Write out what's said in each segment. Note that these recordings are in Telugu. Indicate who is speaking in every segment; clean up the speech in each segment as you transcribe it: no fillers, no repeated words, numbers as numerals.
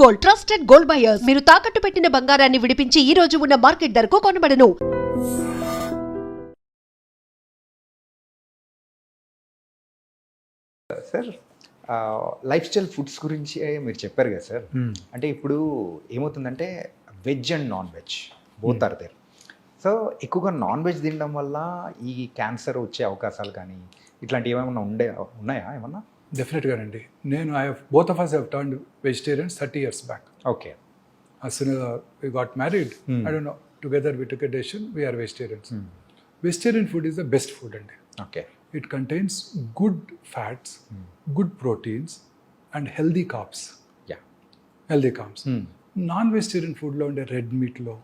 Speaker 1: Gold, trusted gold buyers. మీరు తాకట్టు పెట్టిన బంగారాన్ని విడిపించి ఈ రోజు ఉన్న మార్కెట్ ధరకు కొనబడను.
Speaker 2: సార్ లైఫ్ స్టైల్ ఫుడ్స్ గురించి మీరు చెప్పారు కదా సార్. అంటే ఇప్పుడు ఏమవుతుందంటే veg and non veg both are there. So ఎక్కువగా నాన్ వెజ్ తినడం వల్ల ఈ క్యాన్సర్ వచ్చే అవకాశాలు కానీ ఇట్లాంటివి ఏమైనా ఉన్నాయా ఏమన్నా?
Speaker 3: డెఫినెట్గానండి. నేను both of us have turned vegetarians 30 years back.
Speaker 2: Okay.
Speaker 3: As soon as we got married, I don't know, together we took a decision, we are vegetarians. Vegetarian food is the best food అండి.
Speaker 2: Okay.
Speaker 3: It contains good fats, good proteins and healthy carbs.
Speaker 2: Yeah.
Speaker 3: Healthy carbs. Non vegetarian ఫుడ్లో ఉండే రెడ్ మీట్లో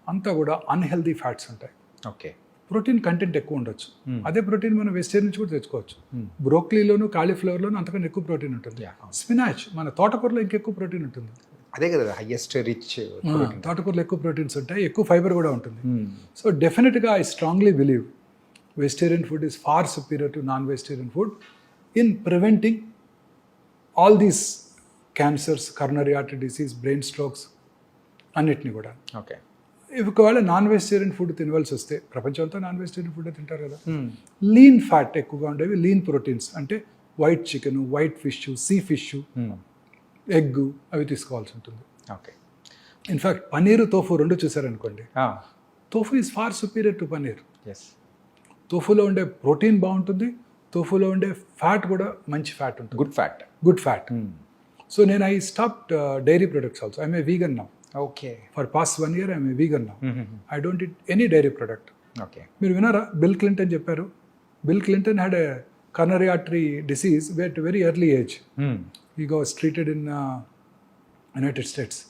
Speaker 3: అంతా కూడా అన్హెల్దీ ఫ్యాట్స్ ఉంటాయి.
Speaker 2: ఓకే.
Speaker 3: ప్రోటీన్ కంటెంట్ ఎక్కువ ఉండొచ్చు. అదే ప్రోటీన్ మనం వెజిటేరియన్ నుంచి కూడా తెచ్చుకోవచ్చు. బ్రోక్లీలోను కాలీఫ్లవర్లోను అంతకన్నా ఎక్కువ ప్రోటీన్ ఉంటుంది. స్పినాచ్ మన తోటకూరలో ఇంకెక్కువ ప్రోటీన్ ఉంటుంది.
Speaker 2: అదే కదా హైయెస్ట్ రిచ్.
Speaker 3: తోటకూరలో ఎక్కువ ప్రోటీన్స్ ఉంటాయి, ఎక్కువ ఫైబర్ కూడా ఉంటుంది. సో డెఫినెట్గా I strongly believe vegetarian food is far superior to non vegetarian food in preventing all these cancers, coronary artery disease, brain strokes అన్నిటిని కూడా.
Speaker 2: ఓకే.
Speaker 3: ఒకవేళ నాన్ వెజిటేరియన్ ఫుడ్ తినవలసి వస్తే, ప్రపంచంతో నాన్ వెజిటేరియన్ ఫుడ్ తింటారు కదా, లీన్ ఫ్యాట్ ఎక్కువగా ఉండేవి, లీన్ ప్రోటీన్స్ అంటే white chicken, white fish, sea fish, egg అవి తీసుకోవాల్సి ఉంటుంది.
Speaker 2: ఓకే.
Speaker 3: ఇన్ఫ్యాక్ట్ పన్నీరు, తోఫు రెండు చూసారనుకోండి, tofu is far superior to paneer.
Speaker 2: Yes.
Speaker 3: తోఫులో ఉండే ప్రోటీన్ బాగుంటుంది, తోఫులో ఉండే ఫ్యాట్ కూడా మంచి ఫ్యాట్ ఉంటుంది, గుడ్ ఫ్యాట్. సో నేను I stopped dairy products also. I'm a vegan now.
Speaker 2: Okay.
Speaker 3: For past 1 year I'm a vegan now. I don't eat any dairy product.
Speaker 2: Okay.
Speaker 3: మీరు విన్నారా బిల్ క్లింటన్ చెప్పారు? Bill Clinton had a coronary artery disease at very early age. He was treated in United States.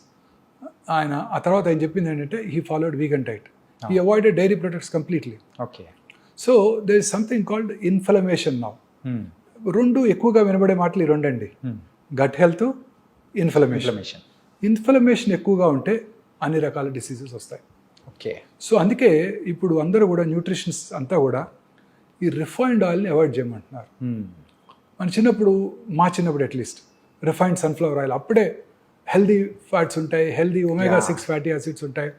Speaker 3: ఆయన ఆ తర్వాత ఆయన చెప్పింది ఏంటంటే he followed vegan diet. He avoided dairy products completely.
Speaker 2: Okay.
Speaker 3: So there is something called inflammation now. రెండు ఎక్కువగా వినబడే మాటలు ఈ రెండండి, గట్ హెల్త్, ఇన్ఫ్లమేషన్. ఇన్ఫ్లమేషన్ ఎక్కువగా ఉంటే అన్ని రకాల డిసీజెస్ వస్తాయి.
Speaker 2: ఓకే.
Speaker 3: సో అందుకే ఇప్పుడు అందరూ కూడా న్యూట్రిషన్స్ అంతా కూడా ఈ రిఫైన్డ్ ఆయిల్ని అవాయిడ్ చేయమంటున్నారు. మన మా చిన్నప్పుడు అట్లీస్ట్ రిఫైన్డ్ సన్ఫ్లవర్ ఆయిల్, అప్పుడే హెల్దీ ఫ్యాట్స్ ఉంటాయి, హెల్దీ omega-6 ఫ్యాటీ యాసిడ్స్ ఉంటాయి,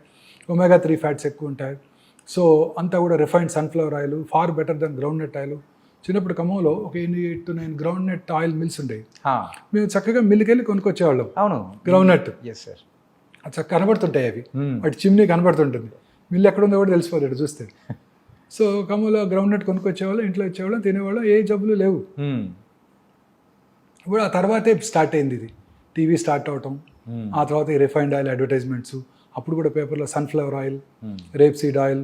Speaker 3: omega-3 ఫ్యాట్స్ ఎక్కువ ఉంటాయి. సో అంతా కూడా refined sunflower oil far better than groundnut oil. చిన్నప్పుడు ఖమ్మంలో ఒక 8 to 9 groundnut oil mills ఉండేవి. మేము చక్కగా మిల్లుకి వెళ్ళి కొనుక్కొచ్చేవాళ్ళం.
Speaker 2: అవును,
Speaker 3: గ్రౌండ్ నట్.
Speaker 2: Yes sir.
Speaker 3: చక్కగా కనబడుతుంటాయి అవి, వాటి చిమ్నీ కనబడుతుంటుంది. మిల్లు ఎక్కడ ఉందో కూడా తెలిసిపోతాడు చూస్తే. సో ఖమ్మంలో గ్రౌండ్ నట్ కొనుక్కొచ్చేవాళ్ళం, ఇంట్లో వచ్చేవాళ్ళం, తినేవాళ్ళం, ఏ జబ్బులు లేవు. ఇప్పుడు ఆ తర్వాతే స్టార్ట్ అయింది ఇది, టీవీ స్టార్ట్ అవటం, ఆ తర్వాత ఈ రిఫైన్డ్ ఆయిల్ అడ్వర్టైజ్మెంట్స్. అప్పుడు కూడా పేపర్లో sunflower oil, rapeseed oil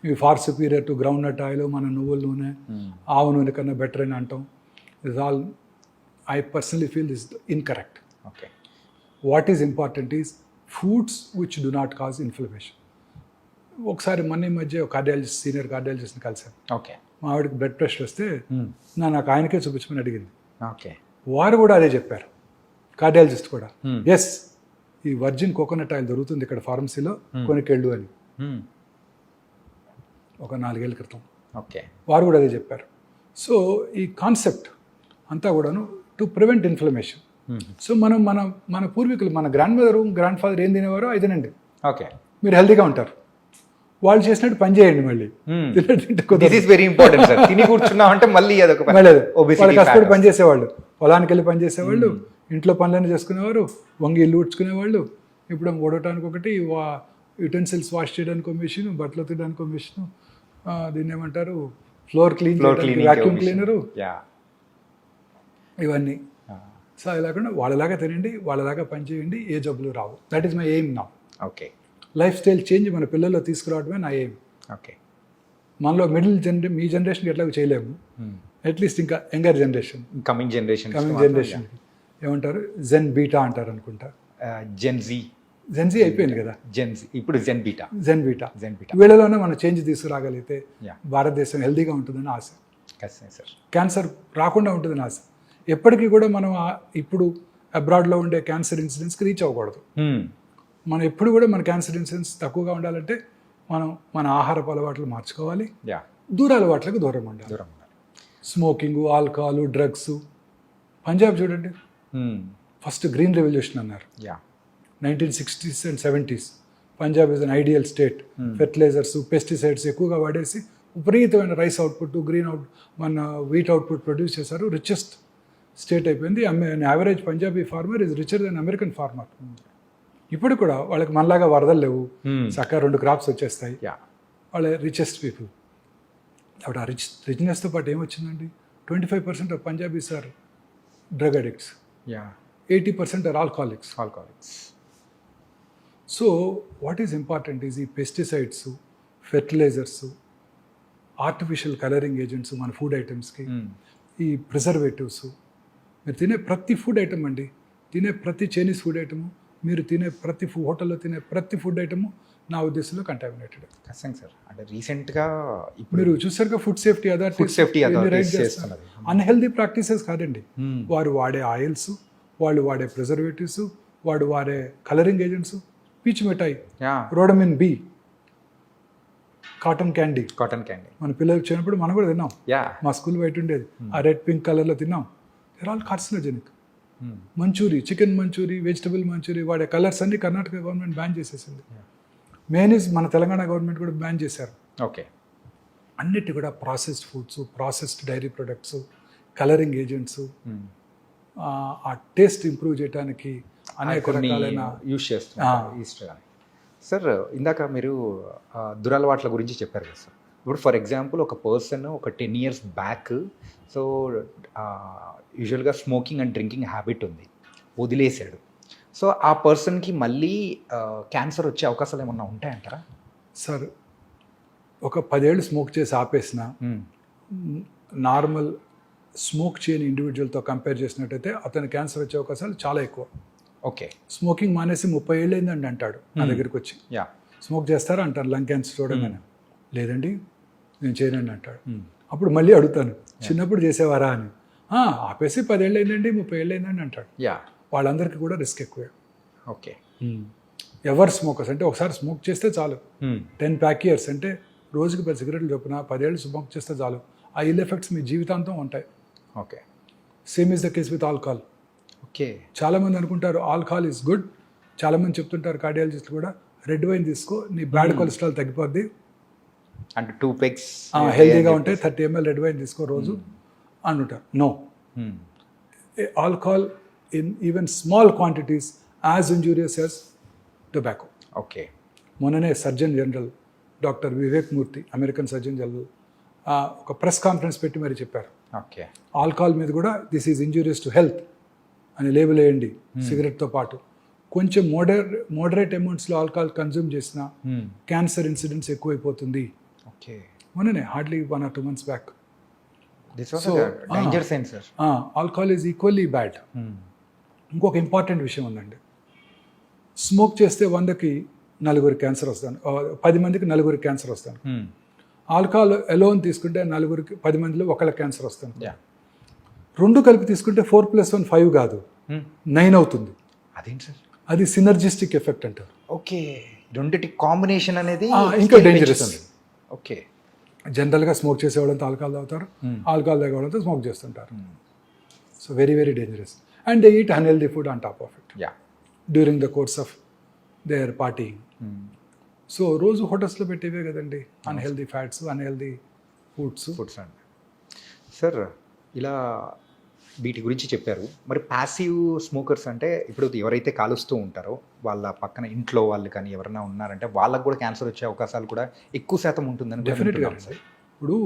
Speaker 3: ఇవి far superior to groundnut oil, మన నువ్వుల నూనె, ఆవు నూనె కన్నా బెటర్ అని అంటాం. Is all I personally feel is incorrect.
Speaker 2: Okay.
Speaker 3: What is important is foods which do not cause inflammation. ఒకసారి మొన్న మధ్య కార్డియాలజిస్ట్, సీనియర్ కార్డియాలజిస్ట్ని కలిసాను.
Speaker 2: ఓకే.
Speaker 3: మా ఆవిడకి బ్లడ్ ప్రెషర్ వస్తే నాకు ఆయనకే చూపించమని అడిగింది.
Speaker 2: ఓకే.
Speaker 3: వారు కూడా అదే చెప్పారు, కార్డియాలజిస్ట్ కూడా. ఎస్, ఈ వర్జిన్ కోకోనట్ ఆయిల్ దొరుకుతుంది ఇక్కడ ఫార్మసీలో, కొనుకెళ్ళు అని. ఒక 4 ఏళ్ళ క్రితం.
Speaker 2: ఓకే.
Speaker 3: వారు కూడా అదే చెప్పారు. సో ఈ కాన్సెప్ట్ అంతా కూడాను టు ప్రివెంట్ ఇన్ఫ్లమేషన్. సో మన పూర్వీకులు, మన గ్రాండ్ మదర్, గ్రాండ్ ఫాదర్ ఏం తినేవారో అది తినండి.
Speaker 2: ఓకే.
Speaker 3: మీరు హెల్తీగా ఉంటారు. వాళ్ళు చేసినట్టు పని చేయండి. మళ్ళీ
Speaker 2: వెరీ ఇంపార్టెంట్ సార్. తిని కూర్చున్నామంటే మళ్ళీ
Speaker 3: కష్టపడి పని చేసేవాళ్ళు, పొలానికి వెళ్ళి పని చేసేవాళ్ళు, ఇంట్లో పనులన్నీ చేసుకునేవారు, వంగి ఇల్లు ఉడ్చుకునేవాళ్ళు. ఇప్పుడు ఓడటానికి ఒకటి, యుటెన్సిల్స్ వాష్ చేయడానికి ఒక మిషన్, బట్టలు తీయడానికి ఒక మిషన్, దీన్ని ఏమంటారు, ఫ్లోర్ క్లీన్ చేయడానికి వ్యాక్యూమ్ క్లీనరు, ఇవన్నీ. సో అది లేకుండా వాళ్ళలాగా తినండి, వాళ్ళలాగా పని చేయండి, ఏ జబ్బులు రావు. That is my aim now.
Speaker 2: Okay.
Speaker 3: Lifestyle change మన పిల్లల్లో తీసుకురావడమే నా ఎయిమ్.
Speaker 2: ఓకే.
Speaker 3: మనలో మీ జనరేషన్కి ఎట్లాగో చేయలేము, అట్లీస్ట్ ఇంకా యంగర్ జనరేషన్, కమింగ్ జనరేషన్ ఏమంటారు, జెన్ బీటా అంటారు అనుకుంటా. జెన్జీ అయిపోయింది కదా,
Speaker 2: ఇప్పుడు జెన్ బీటా.
Speaker 3: వీళ్ళలోనే మనం చేంజ్ తీసుకురాగలిగితే భారతదేశం హెల్దీగా ఉంటుందని ఆశ. క్యాన్సర్ రాకుండా ఉంటుందని ఆశ. ఎప్పటికీ కూడా మనం ఇప్పుడు అబ్రాడ్లో ఉండే క్యాన్సర్ ఇన్సిడెన్స్కి రీచ్ అవ్వకూడదు. మనం ఎప్పుడు కూడా మన క్యాన్సర్ ఇన్సిడెన్స్ తక్కువగా ఉండాలంటే మనం మన ఆహారపు అలవాట్లు మార్చుకోవాలి, దూర అలవాట్లకు దూరం ఉండాలి. Smoking, alcohol, drugs. పంజాబ్ చూడండి, ఫస్ట్ గ్రీన్ రెవల్యూషన్ అన్నారు.
Speaker 2: Yeah
Speaker 3: 1960s and 70s Punjab is an ideal state. Fertilisers, pesticides ఎక్కువగా వాడేసి విపరీతమైన రైస్ అవుట్పుట్, గ్రీన్ మన వీట్ అవుట్పుట్ ప్రొడ్యూస్ చేశారు. రిచెస్ట్ స్టేట్ అయిపోయింది. Average Punjabi farmer is richer than American farmer. ఇప్పుడు కూడా వాళ్ళకి మనలాగా వరదలు లేవు, చక్కగా 2 క్రాప్స్ వచ్చేస్తాయి.
Speaker 2: యా
Speaker 3: వాళ్ళ రిచెస్ట్ పీపుల్. అప్పుడు ఆ రిచ్నెస్తో పాటు ఏమొచ్చిందండి, 25% of Punjabis are drug addicts,
Speaker 2: yeah
Speaker 3: 80% are alcoholics. So what is important is ఈ pesticides, fertilisers, artificial colouring agents మన ఫుడ్ ఐటమ్స్కి, ఈ ప్రిజర్వేటివ్స్. మీరు తినే ప్రతి ఫుడ్ ఐటమ్ అండి, తినే ప్రతి చైనీస్ ఫుడ్ ఐటము, మీరు తినే ప్రతి హోటల్లో తినే ప్రతి ఫుడ్ ఐటము నా ఉద్దేశంలో కంటామినేటెడ్.
Speaker 2: ఖచ్చితంగా సార్. అంటే రీసెంట్గా ఇప్పుడు
Speaker 3: మీరు చూసారుగా food safety authority unhealthy practices కాదండి. వారు వాడే ఆయిల్స్, వాళ్ళు వాడే ప్రిజర్వేటివ్స్, వాడు వాడే కలరింగ్ ఏజెంట్స్, పీచు మిఠాయి, రోడమిన్ బి, కాటన్ క్యాండీ. మన పిల్లలు వచ్చినప్పుడు మనం కూడా తిన్నాం. మా స్కూల్ బయట ఉండేది, ఆ రెడ్ పింక్ కలర్లో తిన్నాం. They're all carcinogenic. Manchurian, chicken Manchurian, vegetable Manchurian వాడే కలర్స్ అన్ని కర్ణాటక గవర్నమెంట్ బ్యాన్ చేసేసింది. మేనీస్ మన తెలంగాణ గవర్నమెంట్ కూడా బ్యాన్ చేశారు.
Speaker 2: ఓకే.
Speaker 3: అన్నిటి కూడా processed foods, processed dairy products, colouring agents, ఆ టేస్ట్ ఇంప్రూవ్ చేయడానికి అనేక రకాలైన
Speaker 2: యూస్ చేస్తున్నారు. సార్ ఇందాక మీరు దురలవాట్ల గురించి చెప్పారు కదా సార్. ఇప్పుడు ఫర్ ఎగ్జాంపుల్ ఒక పర్సన్ ఒక 10 years బ్యాక్ సో యూజువల్గా స్మోకింగ్ అండ్ డ్రింకింగ్ హ్యాబిట్ ఉంది, వదిలేశాడు. సో ఆ పర్సన్కి మళ్ళీ క్యాన్సర్ వచ్చే అవకాశాలు ఏమన్నా ఉంటాయంటారా?
Speaker 3: సార్ ఒక 10 ఏళ్ళు స్మోక్ చేసి ఆపేసిన నార్మల్ స్మోక్ చేయని ఇండివిజువల్తో కంపేర్ చేసినట్టయితే అతని క్యాన్సర్ వచ్చే అవకాశాలు చాలా ఎక్కువ.
Speaker 2: ఓకే.
Speaker 3: స్మోకింగ్ మానేసి 30 ఏళ్ళు అయిందండి అంటాడు నా దగ్గరికి వచ్చి. స్మోక్ చేస్తారా అంటారు లంగ్ క్యాన్సర్ చూడగానే. లేదండి నేను చేయనండి అంటాడు. అప్పుడు మళ్ళీ అడుగుతాను, చిన్నప్పుడు చేసేవారా అని. ఆపేసి 10 ఏళ్ళు అయిందండి, 30 ఏళ్ళు అయిందండి అంటాడు. వాళ్ళందరికీ కూడా రిస్క్ ఎక్కువే.
Speaker 2: ఓకే.
Speaker 3: ఎవరు స్మోకర్స్ అంటే ఒకసారి స్మోక్ చేస్తే చాలు, 10 pack years అంటే రోజుకి 10 cigarettes చొప్పున 10 ఏళ్ళు స్మోక్ చేస్తే చాలు, ఆ ఇల్ ఎఫెక్ట్స్ మీ జీవితాంతం ఉంటాయి.
Speaker 2: Okay.
Speaker 3: Same is the case with alcohol.
Speaker 2: Okay.
Speaker 3: చాలామంది అనుకుంటారు ఆల్కహాల్ ఈజ్ గుడ్. చాలామంది చెప్తుంటారు కార్డియాలజిస్టులు కూడా, రెడ్ వైన్ తీసుకో నీ బ్యాడ్ కొలెస్ట్రాల్ తగ్గిపోద్ది,
Speaker 2: అంటే 2 pegs
Speaker 3: హెల్తీగా ఉంటే 30 ml రెడ్ వైన్ తీసుకో రోజు అంటుంటారు. No, alcohol in even small quantities as injurious as tobacco.
Speaker 2: Okay.
Speaker 3: మొన్ననే surgeon general doctor Vivek Murthy, American surgeon general, ఒక ప్రెస్ కాన్ఫరెన్స్ పెట్టి మరి చెప్పారు,
Speaker 2: ఓకే,
Speaker 3: ఆల్కహాల్ మీద కూడా this is injurious to health అని లేబుల్ వేయండి. సిగరెట్తో పాటు కొంచెం మోడరేట్ అమౌంట్స్లో ఆల్కహాల్ కన్జ్యూమ్ చేసిన క్యాన్సర్ ఇన్సిడెంట్స్ ఎక్కువైపోతుంది.
Speaker 2: ఓకే.
Speaker 3: మొన్ననే hardly 1 or 2 months back. Alcohol is equally bad. ఇంకొక ఇంపార్టెంట్ విషయం ఉందండి, స్మోక్ చేస్తే 100కి 9 క్యాన్సర్ వస్తాను, 10 మందికి 9 క్యాన్సర్ వస్తాను. ఆల్కహాల్ ఎలోన్ తీసుకుంటే 10 మందిలో 1 క్యాన్సర్ వస్తాను. 2 కలిపి తీసుకుంటే 4 + 1 5 కాదు, 9 అవుతుంది.
Speaker 2: అదేంటి సార్?
Speaker 3: అది సినర్జిస్టిక్ ఎఫెక్ట్ అంటారు.
Speaker 2: ఓకే. రెండిటి కాంబినేషన్ అనేది
Speaker 3: ఇంకా డేంజరస్.
Speaker 2: ఓకే.
Speaker 3: జనరల్గా స్మోక్ చేసేవాళ్ళంతా ఆల్కహాల్ తాగుతారు, ఆల్కహాల్ తాగేవాళ్ళంతా స్మోక్ చేస్తుంటారు. So very very dangerous. And they eat unhealthy food on top of it during the course of their partying. So రోజు హోటల్స్లో పెట్టేవే కదండి అన్హెల్దీ ఫ్యాట్స్, అన్హెల్దీ ఫుడ్స్
Speaker 2: అండి. సార్ ఇలా వీటి గురించి చెప్పారు. మరి ప్యాసివ్ స్మోకర్స్ అంటే ఇప్పుడు ఎవరైతే కాలుస్తూ ఉంటారో వాళ్ళ పక్కన ఇంట్లో వాళ్ళు కానీ ఎవరైనా ఉన్నారంటే వాళ్ళకు కూడా క్యాన్సర్ వచ్చే అవకాశాలు కూడా ఎక్కువ శాతం ఉంటుందని
Speaker 3: డెఫినెట్గా. ఇప్పుడు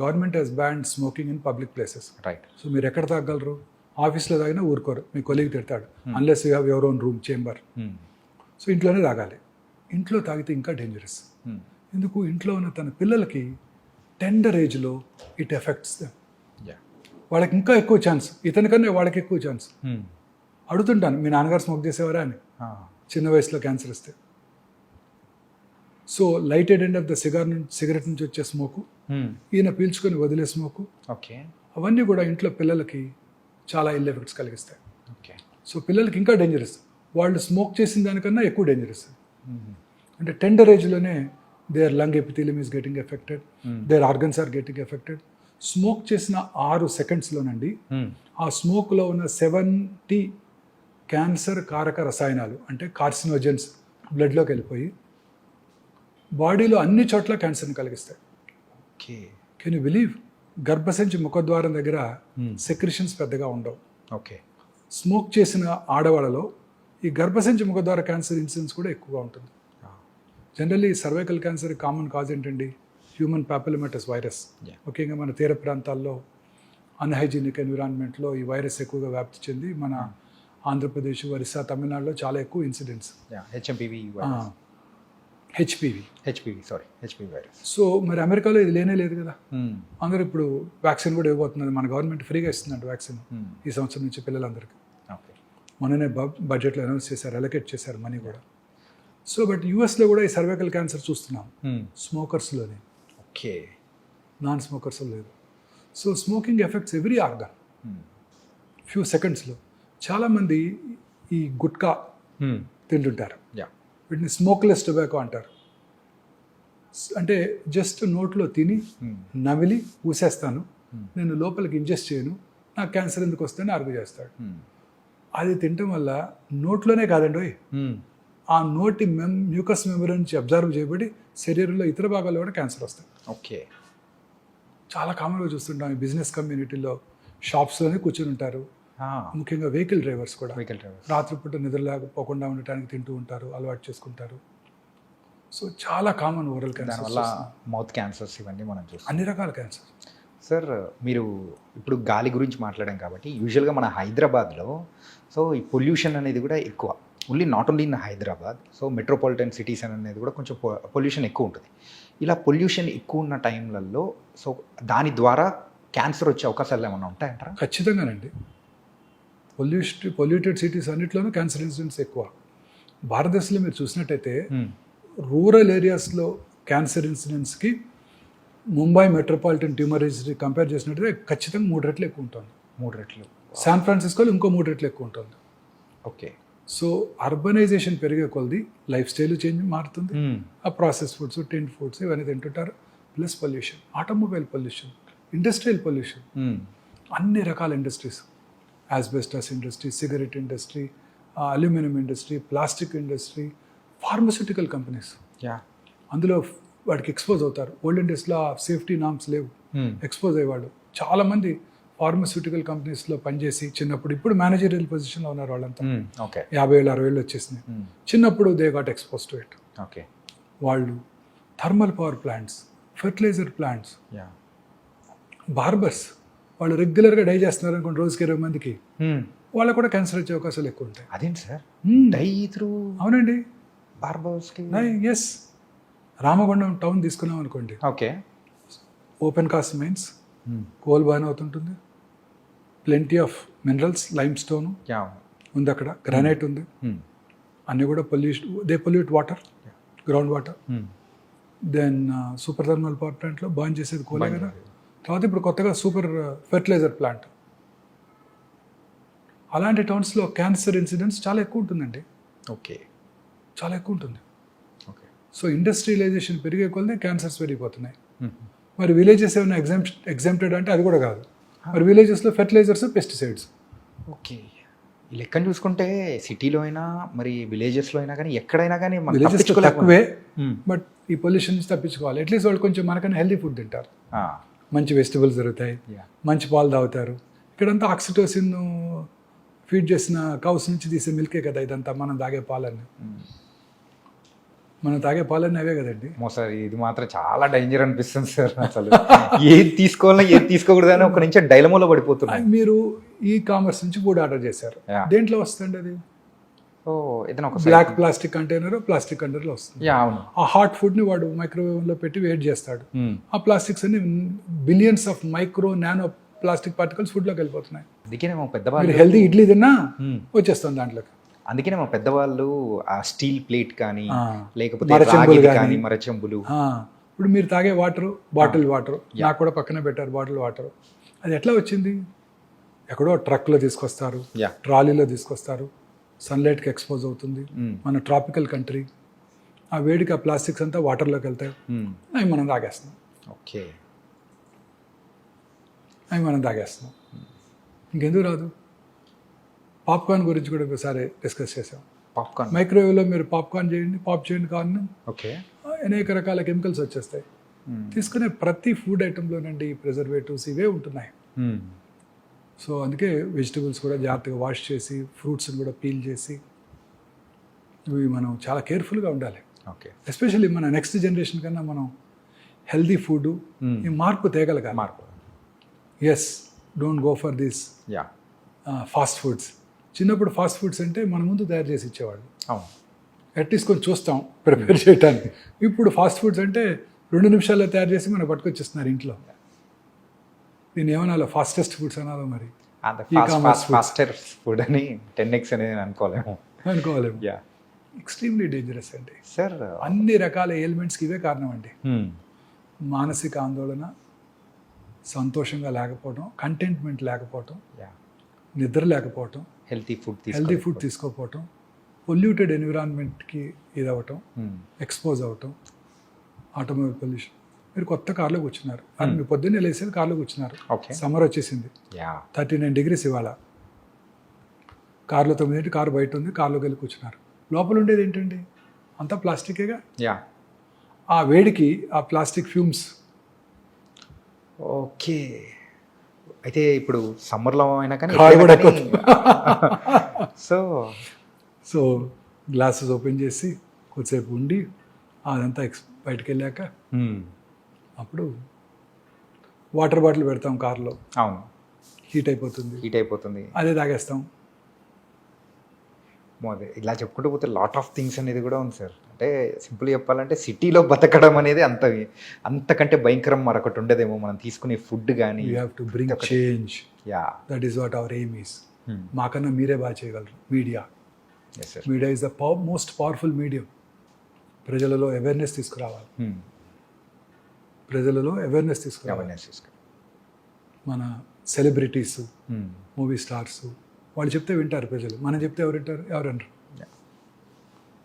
Speaker 3: government has ban smoking in public places.
Speaker 2: Right.
Speaker 3: So మీరు ఎక్కడ తాగలరు? ఆఫీస్లో తాగినా ఊరుకోరు, మీ కొలీగ్ తిడతాడు, unless you have your own room chamber. So ఇంట్లోనే తాగాలి. ఇంట్లో తాగితే ఇంకా డేంజరస్. ఎందుకు? ఇంట్లో ఉన్న తన పిల్లలకి టెండర్ ఏజ్లో ఇట్ ఎఫెక్ట్స్ దెమ్. వాళ్ళకి ఇంకా ఎక్కువ ఛాన్స్, ఇతనికన్నా వాళ్ళకి ఎక్కువ ఛాన్స్. అడుగుతుంటాను, మీ నాన్నగారు స్మోక్ చేసేవారా అని, చిన్న వయసులో క్యాన్సర్ వస్తే. So lighted end of the cigarette నుంచి వచ్చే స్మోకు, ఈయన పీల్చుకొని వదిలే స్మోకు,
Speaker 2: ఓకే,
Speaker 3: అవన్నీ కూడా ఇంట్లో పిల్లలకి చాలా ఇల్ ఎఫెక్ట్స్ కలిగిస్తాయి.
Speaker 2: ఓకే.
Speaker 3: సో పిల్లలకి ఇంకా డేంజరస్, వాళ్ళు స్మోక్ చేసిన దానికన్నా ఎక్కువ డేంజరస్. అంటే టెండర్ ఏజ్లోనే their lung epithelium is getting affected, their organs are getting affected. Smoke చేసిన 6 secondsలోనండి ఆ స్మోక్లో ఉన్న 70 క్యాన్సర్ కారక రసాయనాలు అంటే కార్సినోజెన్స్ బ్లడ్లోకి వెళ్ళిపోయి బాడీలో అన్ని చోట్ల క్యాన్సర్ని కలిగిస్తాయి.
Speaker 2: ఓకే.
Speaker 3: Can you believe? గర్భసంచి ముఖద్వారం దగ్గర సెక్రిషన్స్ పెద్దగా ఉండవు.
Speaker 2: ఓకే.
Speaker 3: స్మోక్ చేసిన ఆడవాళ్ళలో ఈ గర్భసంచి ముఖద్వార క్యాన్సర్ ఇన్సిడెన్స్ కూడా ఎక్కువగా ఉంటుంది. Generally cervical cancer common cause ఏంటండి? Human papillomatous virus. ముఖ్యంగా మన తీర ప్రాంతాల్లో అన్హైజీనిక్ ఎన్విరాన్మెంట్లో ఈ వైరస్ ఎక్కువగా వ్యాప్తి చెంది మన ఆంధ్రప్రదేశ్, ఒరిస్సా, తమిళనాడులో చాలా ఎక్కువ ఇన్సిడెంట్స్.
Speaker 2: HPV virus.
Speaker 3: సో మరి అమెరికాలో ఇది లేనే లేదు కదా. అందరూ ఇప్పుడు వ్యాక్సిన్ కూడా ఇవ్వబోతున్నది. మన గవర్నమెంట్ ఫ్రీగా ఇస్తుందంట వ్యాక్సిన్ ఈ సంవత్సరం నుంచి పిల్లలందరికీ. మొన్ననే బడ్జెట్లో అనౌన్స్ చేశారు, అలొకేట్ చేశారు మనీ కూడా. సో బట్ యూఎస్లో కూడా ఈ సర్వైకల్ క్యాన్సర్ చూస్తున్నాం స్మోకర్స్లోనే.
Speaker 2: ఓకే.
Speaker 3: నాన్ స్మోకర్స్ లేదు. So smoking effects every organ few సెకండ్స్లో. చాలామంది ఈ గుట్కా తింటుంటారు, వీటిని స్మోక్లెస్ టొబాకో అంటారు. అంటే జస్ట్ నోట్లో తిని నమిలి ఊసేస్తాను, నేను లోపలికి ఇంజెస్ట్ చేయను, నాకు క్యాన్సర్ ఎందుకు వస్తుందని ఆర్గ్యూ చేస్తాడు. అది తినటం వల్ల నోట్లోనే కాదండి, ఆ నోటి మ్యూకస్ మెంబ్రేన్ నుంచి అబ్జర్వ్ చేయబడి శరీరంలో ఇతర భాగాల్లో కూడా క్యాన్సర్ వస్తాయి.
Speaker 2: ఓకే.
Speaker 3: చాలా కామన్గా చూస్తుంటాం ఈ బిజినెస్ కమ్యూనిటీలో. షాప్స్లోనే కూర్చొని ఉంటారు, ముఖ్యంగా వెహికల్ డ్రైవర్స్ కూడా రాత్రిపూట నిద్రలేకపోకుండా ఉండటానికి తింటూ ఉంటారు, అలవాటు చేసుకుంటారు. సో చాలా కామన్ ఓరల్ క్యాన్సర్ వల్ల
Speaker 2: మౌత్ క్యాన్సర్స్ ఇవన్నీ మనం చూస్తాం,
Speaker 3: అన్ని రకాల క్యాన్సర్.
Speaker 2: సార్ మీరు ఇప్పుడు గాలి గురించి మాట్లాడాం కాబట్టి యూజువల్గా మన హైదరాబాద్లో సో ఈ పొల్యూషన్ అనేది కూడా ఎక్కువ. Not only in Hyderabad, so metropolitan cities అనేది కూడా కొంచెం పొల్యూషన్ ఎక్కువ ఉంటుంది. ఇలా పొల్యూషన్ ఎక్కువ ఉన్న టైంలలో సో దాని ద్వారా క్యాన్సర్ వచ్చే అవకాశాలు ఏమైనా ఉంటాయంటారా?
Speaker 3: ఖచ్చితంగానండి. పొల్యూటెడ్ సిటీస్ అన్నింటిలోనూ క్యాన్సర్ ఇన్సిడెంట్స్ ఎక్కువ. భారతదేశంలో మీరు చూసినట్టయితే రూరల్ ఏరియాస్లో క్యాన్సర్ ఇన్సిడెంట్స్కి Mumbai metropolitan tumour registry compare చేసినట్టయితే ఖచ్చితంగా 3 రెట్లు ఎక్కువ ఉంటుంది.
Speaker 2: 3 రెట్లు.
Speaker 3: శాన్ ఫ్రాన్సిస్కోలో ఇంకో 3 రెట్లు ఎక్కువ ఉంటుంది.
Speaker 2: ఓకే.
Speaker 3: సో అర్బనైజేషన్ పెరిగే కొలది లైఫ్ స్టైల్ చేంజ్ మారుతుంది. ఆ ప్రాసెస్ ఫుడ్స్, టిన్ ఫుడ్స్ ఇవన్నీ తింటుంటారు. Plus pollution, automobile pollution, industrial pollution, అన్ని రకాల industries, asbestos industry, cigarette industry, aluminium industry, plastic industry, pharmaceutical companies, అందులో వాడికి ఎక్స్పోజ్ అవుతారు. ఓల్డెన్ డేస్లో సేఫ్టీ నామ్స్ లేవు, ఎక్స్పోజ్ అయ్యేవాడు. చాలామంది ఫార్మస్యూటికల్ కంపెనీస్లో పనిచేసి చిన్నప్పుడు, ఇప్పుడు మేనేజరియల్ పొజిషన్లో ఉన్నారు వాళ్ళంతా. 50 ఏళ్ళు 60 ఏళ్ళు వచ్చేసినాయి. చిన్నప్పుడు they got expose to it.
Speaker 2: Okay.
Speaker 3: వాళ్ళు thermal power plants, fertiliser plants, barbers, వాళ్ళు రెగ్యులర్గా డై చేస్తున్నారు అనుకోండి రోజుకి 20 మందికి, వాళ్ళకు కూడా క్యాన్సర్ వచ్చే అవకాశాలు ఎక్కువ ఉంటాయి.
Speaker 2: అదేంటి సార్? Die through?
Speaker 3: అవునండి,
Speaker 2: బార్బర్స్కి.
Speaker 3: ఎస్. రామగుండం టౌన్ తీసుకున్నాం అనుకోండి,
Speaker 2: okay,
Speaker 3: open cast mines, coal burn అవుతుంటుంది, plenty of minerals, limestone ఉంది అక్కడ, గ్రానైట్ ఉంది, అన్నీ కూడా pollute water, ground water. Then super thermal power ప్లాంట్లో బాన్ చేసేది కోలే కదా. తర్వాత ఇప్పుడు కొత్తగా సూపర్ ఫెర్టిలైజర్ ప్లాంట్. అలాంటి టౌన్స్లో క్యాన్సర్ ఇన్సిడెంట్స్ చాలా ఎక్కువ ఉంటుందండి.
Speaker 2: ఓకే,
Speaker 3: చాలా ఎక్కువ ఉంటుంది.
Speaker 2: ఓకే.
Speaker 3: సో ఇండస్ట్రియలైజేషన్ పెరిగే కొలది క్యాన్సర్స్ పెరిగిపోతున్నాయి. మరి విలేజెస్ ఏమైనా ఎగ్జామ్టెడ్ అంటే అది కూడా కాదు. మరి విలేజెస్లో ఫెర్టిలైజర్స్, పెస్టిసైడ్స్.
Speaker 2: ఓకే. ఈ లెక్కను చూసుకుంటే సిటీలో అయినా మరి విలేజెస్లో అయినా కానీ ఎక్కడైనా కానీ
Speaker 3: విలేజెస్ తక్కువే, బట్ ఈ పొల్యూషన్ నుంచి తప్పించుకోవాలి. అట్లీస్ట్ వాళ్ళు కొంచెం మనకన్నా హెల్తీ ఫుడ్ తింటారు, మంచి వెజిటబుల్స్ దొరుకుతాయి, మంచి పాలు తాగుతారు. ఇక్కడంతా ఆక్సిటోసిన్ ఫీడ్ చేసిన కౌస్ నుంచి తీసే మిల్కే కదా ఇదంతా. మనం తాగే పాలన్నీ, మనం తాగే పాలన్నీ అవే కదండి.
Speaker 2: సార్ ఇది మాత్రం చాలా డేంజర్ అనిపిస్తుంది సార్. అసలు ఏది తీసుకోవాలన్నా ఏది తీసుకోకూడదని ఒక నుంచి డైలమోలో పడిపోతున్నాయి.
Speaker 3: మీరు ఈ కామర్స్ నుంచి ఫుడ్ ఆర్డర్ చేశారు, దేంట్లో వస్తుంది అది?
Speaker 2: ఏదైనా ఒక
Speaker 3: బ్లాక్ ప్లాస్టిక్ కంటైనర్, ప్లాస్టిక్ కంటైనర్లో వస్తుంది.
Speaker 2: అవును.
Speaker 3: ఆ హాట్ ఫుడ్ని వాడు మైక్రోవేవ్లో పెట్టి వేట్ చేస్తాడు. ఆ ప్లాస్టిక్స్ అన్ని billions of micro nano plastic particles ఫుడ్లోకి వెళ్ళిపోతున్నాయి.
Speaker 2: అందుకనే మా పెద్దవాళ్ళు
Speaker 3: హెల్దీ ఇడ్లీ తిన్నా వచ్చేస్తుంది దాంట్లోకి.
Speaker 2: అందుకనే మా పెద్దవాళ్ళు ఆ స్టీల్ ప్లేట్ కానీ లేకపోతే మరచెంబులు.
Speaker 3: ఇప్పుడు మీరు తాగే వాటర్, బాటిల్ వాటర్, నాకు కూడా పక్కన పెట్టారు బాటిల్ వాటర్. అది ఎట్లా వచ్చింది? ఎక్కడో ట్రక్లో తీసుకొస్తారు, ట్రాలీలో తీసుకొస్తారు, సన్లైట్కి ఎక్స్పోజ్ అవుతుంది. మన ట్రాపికల్ కంట్రీ, ఆ వేడికి ఆ ప్లాస్టిక్స్ అంతా వాటర్లోకి వెళ్తాయి, అవి మనం తాగేస్తున్నాం.
Speaker 2: ఓకే,
Speaker 3: అవి మనం తాగేస్తున్నాం. ఇంకెందుకు రాదు? పాప్కార్న్ గురించి కూడా ఒకసారి డిస్కస్ చేసాం.
Speaker 2: పాప్కార్న్.
Speaker 3: మైక్రోవేవ్లో మీరు పాప్కార్న్ చేయండి, పాప్ చేయండి కార్న్,
Speaker 2: ఓకే.
Speaker 3: అనేక రకాల కెమికల్స్ వచ్చేస్తాయి. తీసుకునే ప్రతి ఫుడ్ ఐటెంలోనండి ప్రిజర్వేటివ్స్ ఇవే ఉంటున్నాయి. సో అందుకే వెజిటబుల్స్ కూడా జాగ్రత్తగా వాష్ చేసి, ఫ్రూట్స్ని కూడా పీల్ చేసి, ఇవి మనం చాలా కేర్ఫుల్గా ఉండాలి.
Speaker 2: ఓకే.
Speaker 3: ఎస్పెషల్లీ మన నెక్స్ట్ జనరేషన్ కన్నా మనం హెల్దీ ఫుడ్ ఈ మార్పు తేగలగాలి.
Speaker 2: మార్పు.
Speaker 3: Yes, don't go for this
Speaker 2: యా.
Speaker 3: Fast foods. చిన్నప్పుడు ఫాస్ట్ ఫుడ్స్ అంటే మన ముందు తయారు చేసి ఇచ్చేవాళ్ళు,
Speaker 2: అవును.
Speaker 3: అట్లీస్ట్ కొంచెం చూస్తాం ప్రిపేర్ చేయడానికి. ఇప్పుడు ఫాస్ట్ ఫుడ్స్ అంటే 2 నిమిషాల్లో తయారు చేసి మనకు పట్టుకొచ్చేస్తున్నారు ఇంట్లో. దీన్ని ఏమనాలో, ఫాస్టెస్ట్ ఫుడ్స్ అనాలో మరి,
Speaker 2: ఫాస్టర్ ఫుడ్ అని 10x అనేది అనుకోలేము.
Speaker 3: అనుకోలేము.
Speaker 2: యా.
Speaker 3: ఎక్స్ట్రీమ్లీ డేంజరస్ అండి.
Speaker 2: సార్,
Speaker 3: అన్ని రకాల ఎయిల్మెంట్స్కి ఇవే కారణం అండి. మానసిక ఆందోళన, సంతోషంగా లేకపోవడం, కంటెంట్మెంట్ లేకపోవటం,
Speaker 2: యా,
Speaker 3: నిద్ర లేకపోవటం,
Speaker 2: హెల్తీ ఫుడ్
Speaker 3: తీసుకోకపోవటం, పొల్యూటెడ్ ఎన్విరాన్మెంట్కి ఇది అవ్వటం, ఎక్స్పోజ్ అవ్వటం, ఆటోమొబైల్ పొల్యూషన్. మీరు కొత్త కార్లో కూర్చున్నారు, మీరు పొద్దున్నే లేసేది కార్లో కూర్చున్నారు.
Speaker 2: ఓకే.
Speaker 3: సమ్మర్ వచ్చేసింది,
Speaker 2: యా,
Speaker 3: 39 degrees ఇవాళ. కార్లో 9 కారు బయట ఉంది, కార్లోకి వెళ్ళి కూర్చున్నారు. లోపల ఉండేది ఏంటండి? అంతా ప్లాస్టికేగా.
Speaker 2: యా.
Speaker 3: ఆ వేడికి ఆ ప్లాస్టిక్ ఫ్యూమ్స్.
Speaker 2: ఓకే. అయితే ఇప్పుడు సమ్మర్లో అయినా కానీ
Speaker 3: కారు కూడా
Speaker 2: సో
Speaker 3: సో గ్లాసెస్ ఓపెన్ చేసి కొద్దిసేపు ఉండి అదంతా బయటకు వెళ్ళాక అప్పుడు వాటర్ బాటిల్ పెడతాం కార్లో.
Speaker 2: అవును.
Speaker 3: హీట్ అయిపోతుంది, అదే తాగేస్తాం.
Speaker 2: అదే ఇలా చెప్పుకుంటూ పోతే లాట్ ఆఫ్ థింగ్స్ అనేది కూడా ఉంది సార్. అంటే సింపుల్ చెప్పాలంటే సిటీలో బతకడం అనేది అంతకంటే భయంకరం మరొకటి ఉండదేమో. మనం తీసుకునే ఫుడ్ కానీ
Speaker 3: you have to bring change.
Speaker 2: Yeah,
Speaker 3: that is what hour aim is. మాకన్నా మీరే బాగా చేయగలరు. Media is the most powerful medium. ప్రజలలో అవేర్నెస్ తీసుకురావాలి. మన సెలబ్రిటీస్, మూవీ స్టార్స్, వాళ్ళు చెప్తే వింటారు ప్రజలు. మనం చెప్తే ఎవరు వింటారు? ఎవరన్నారు?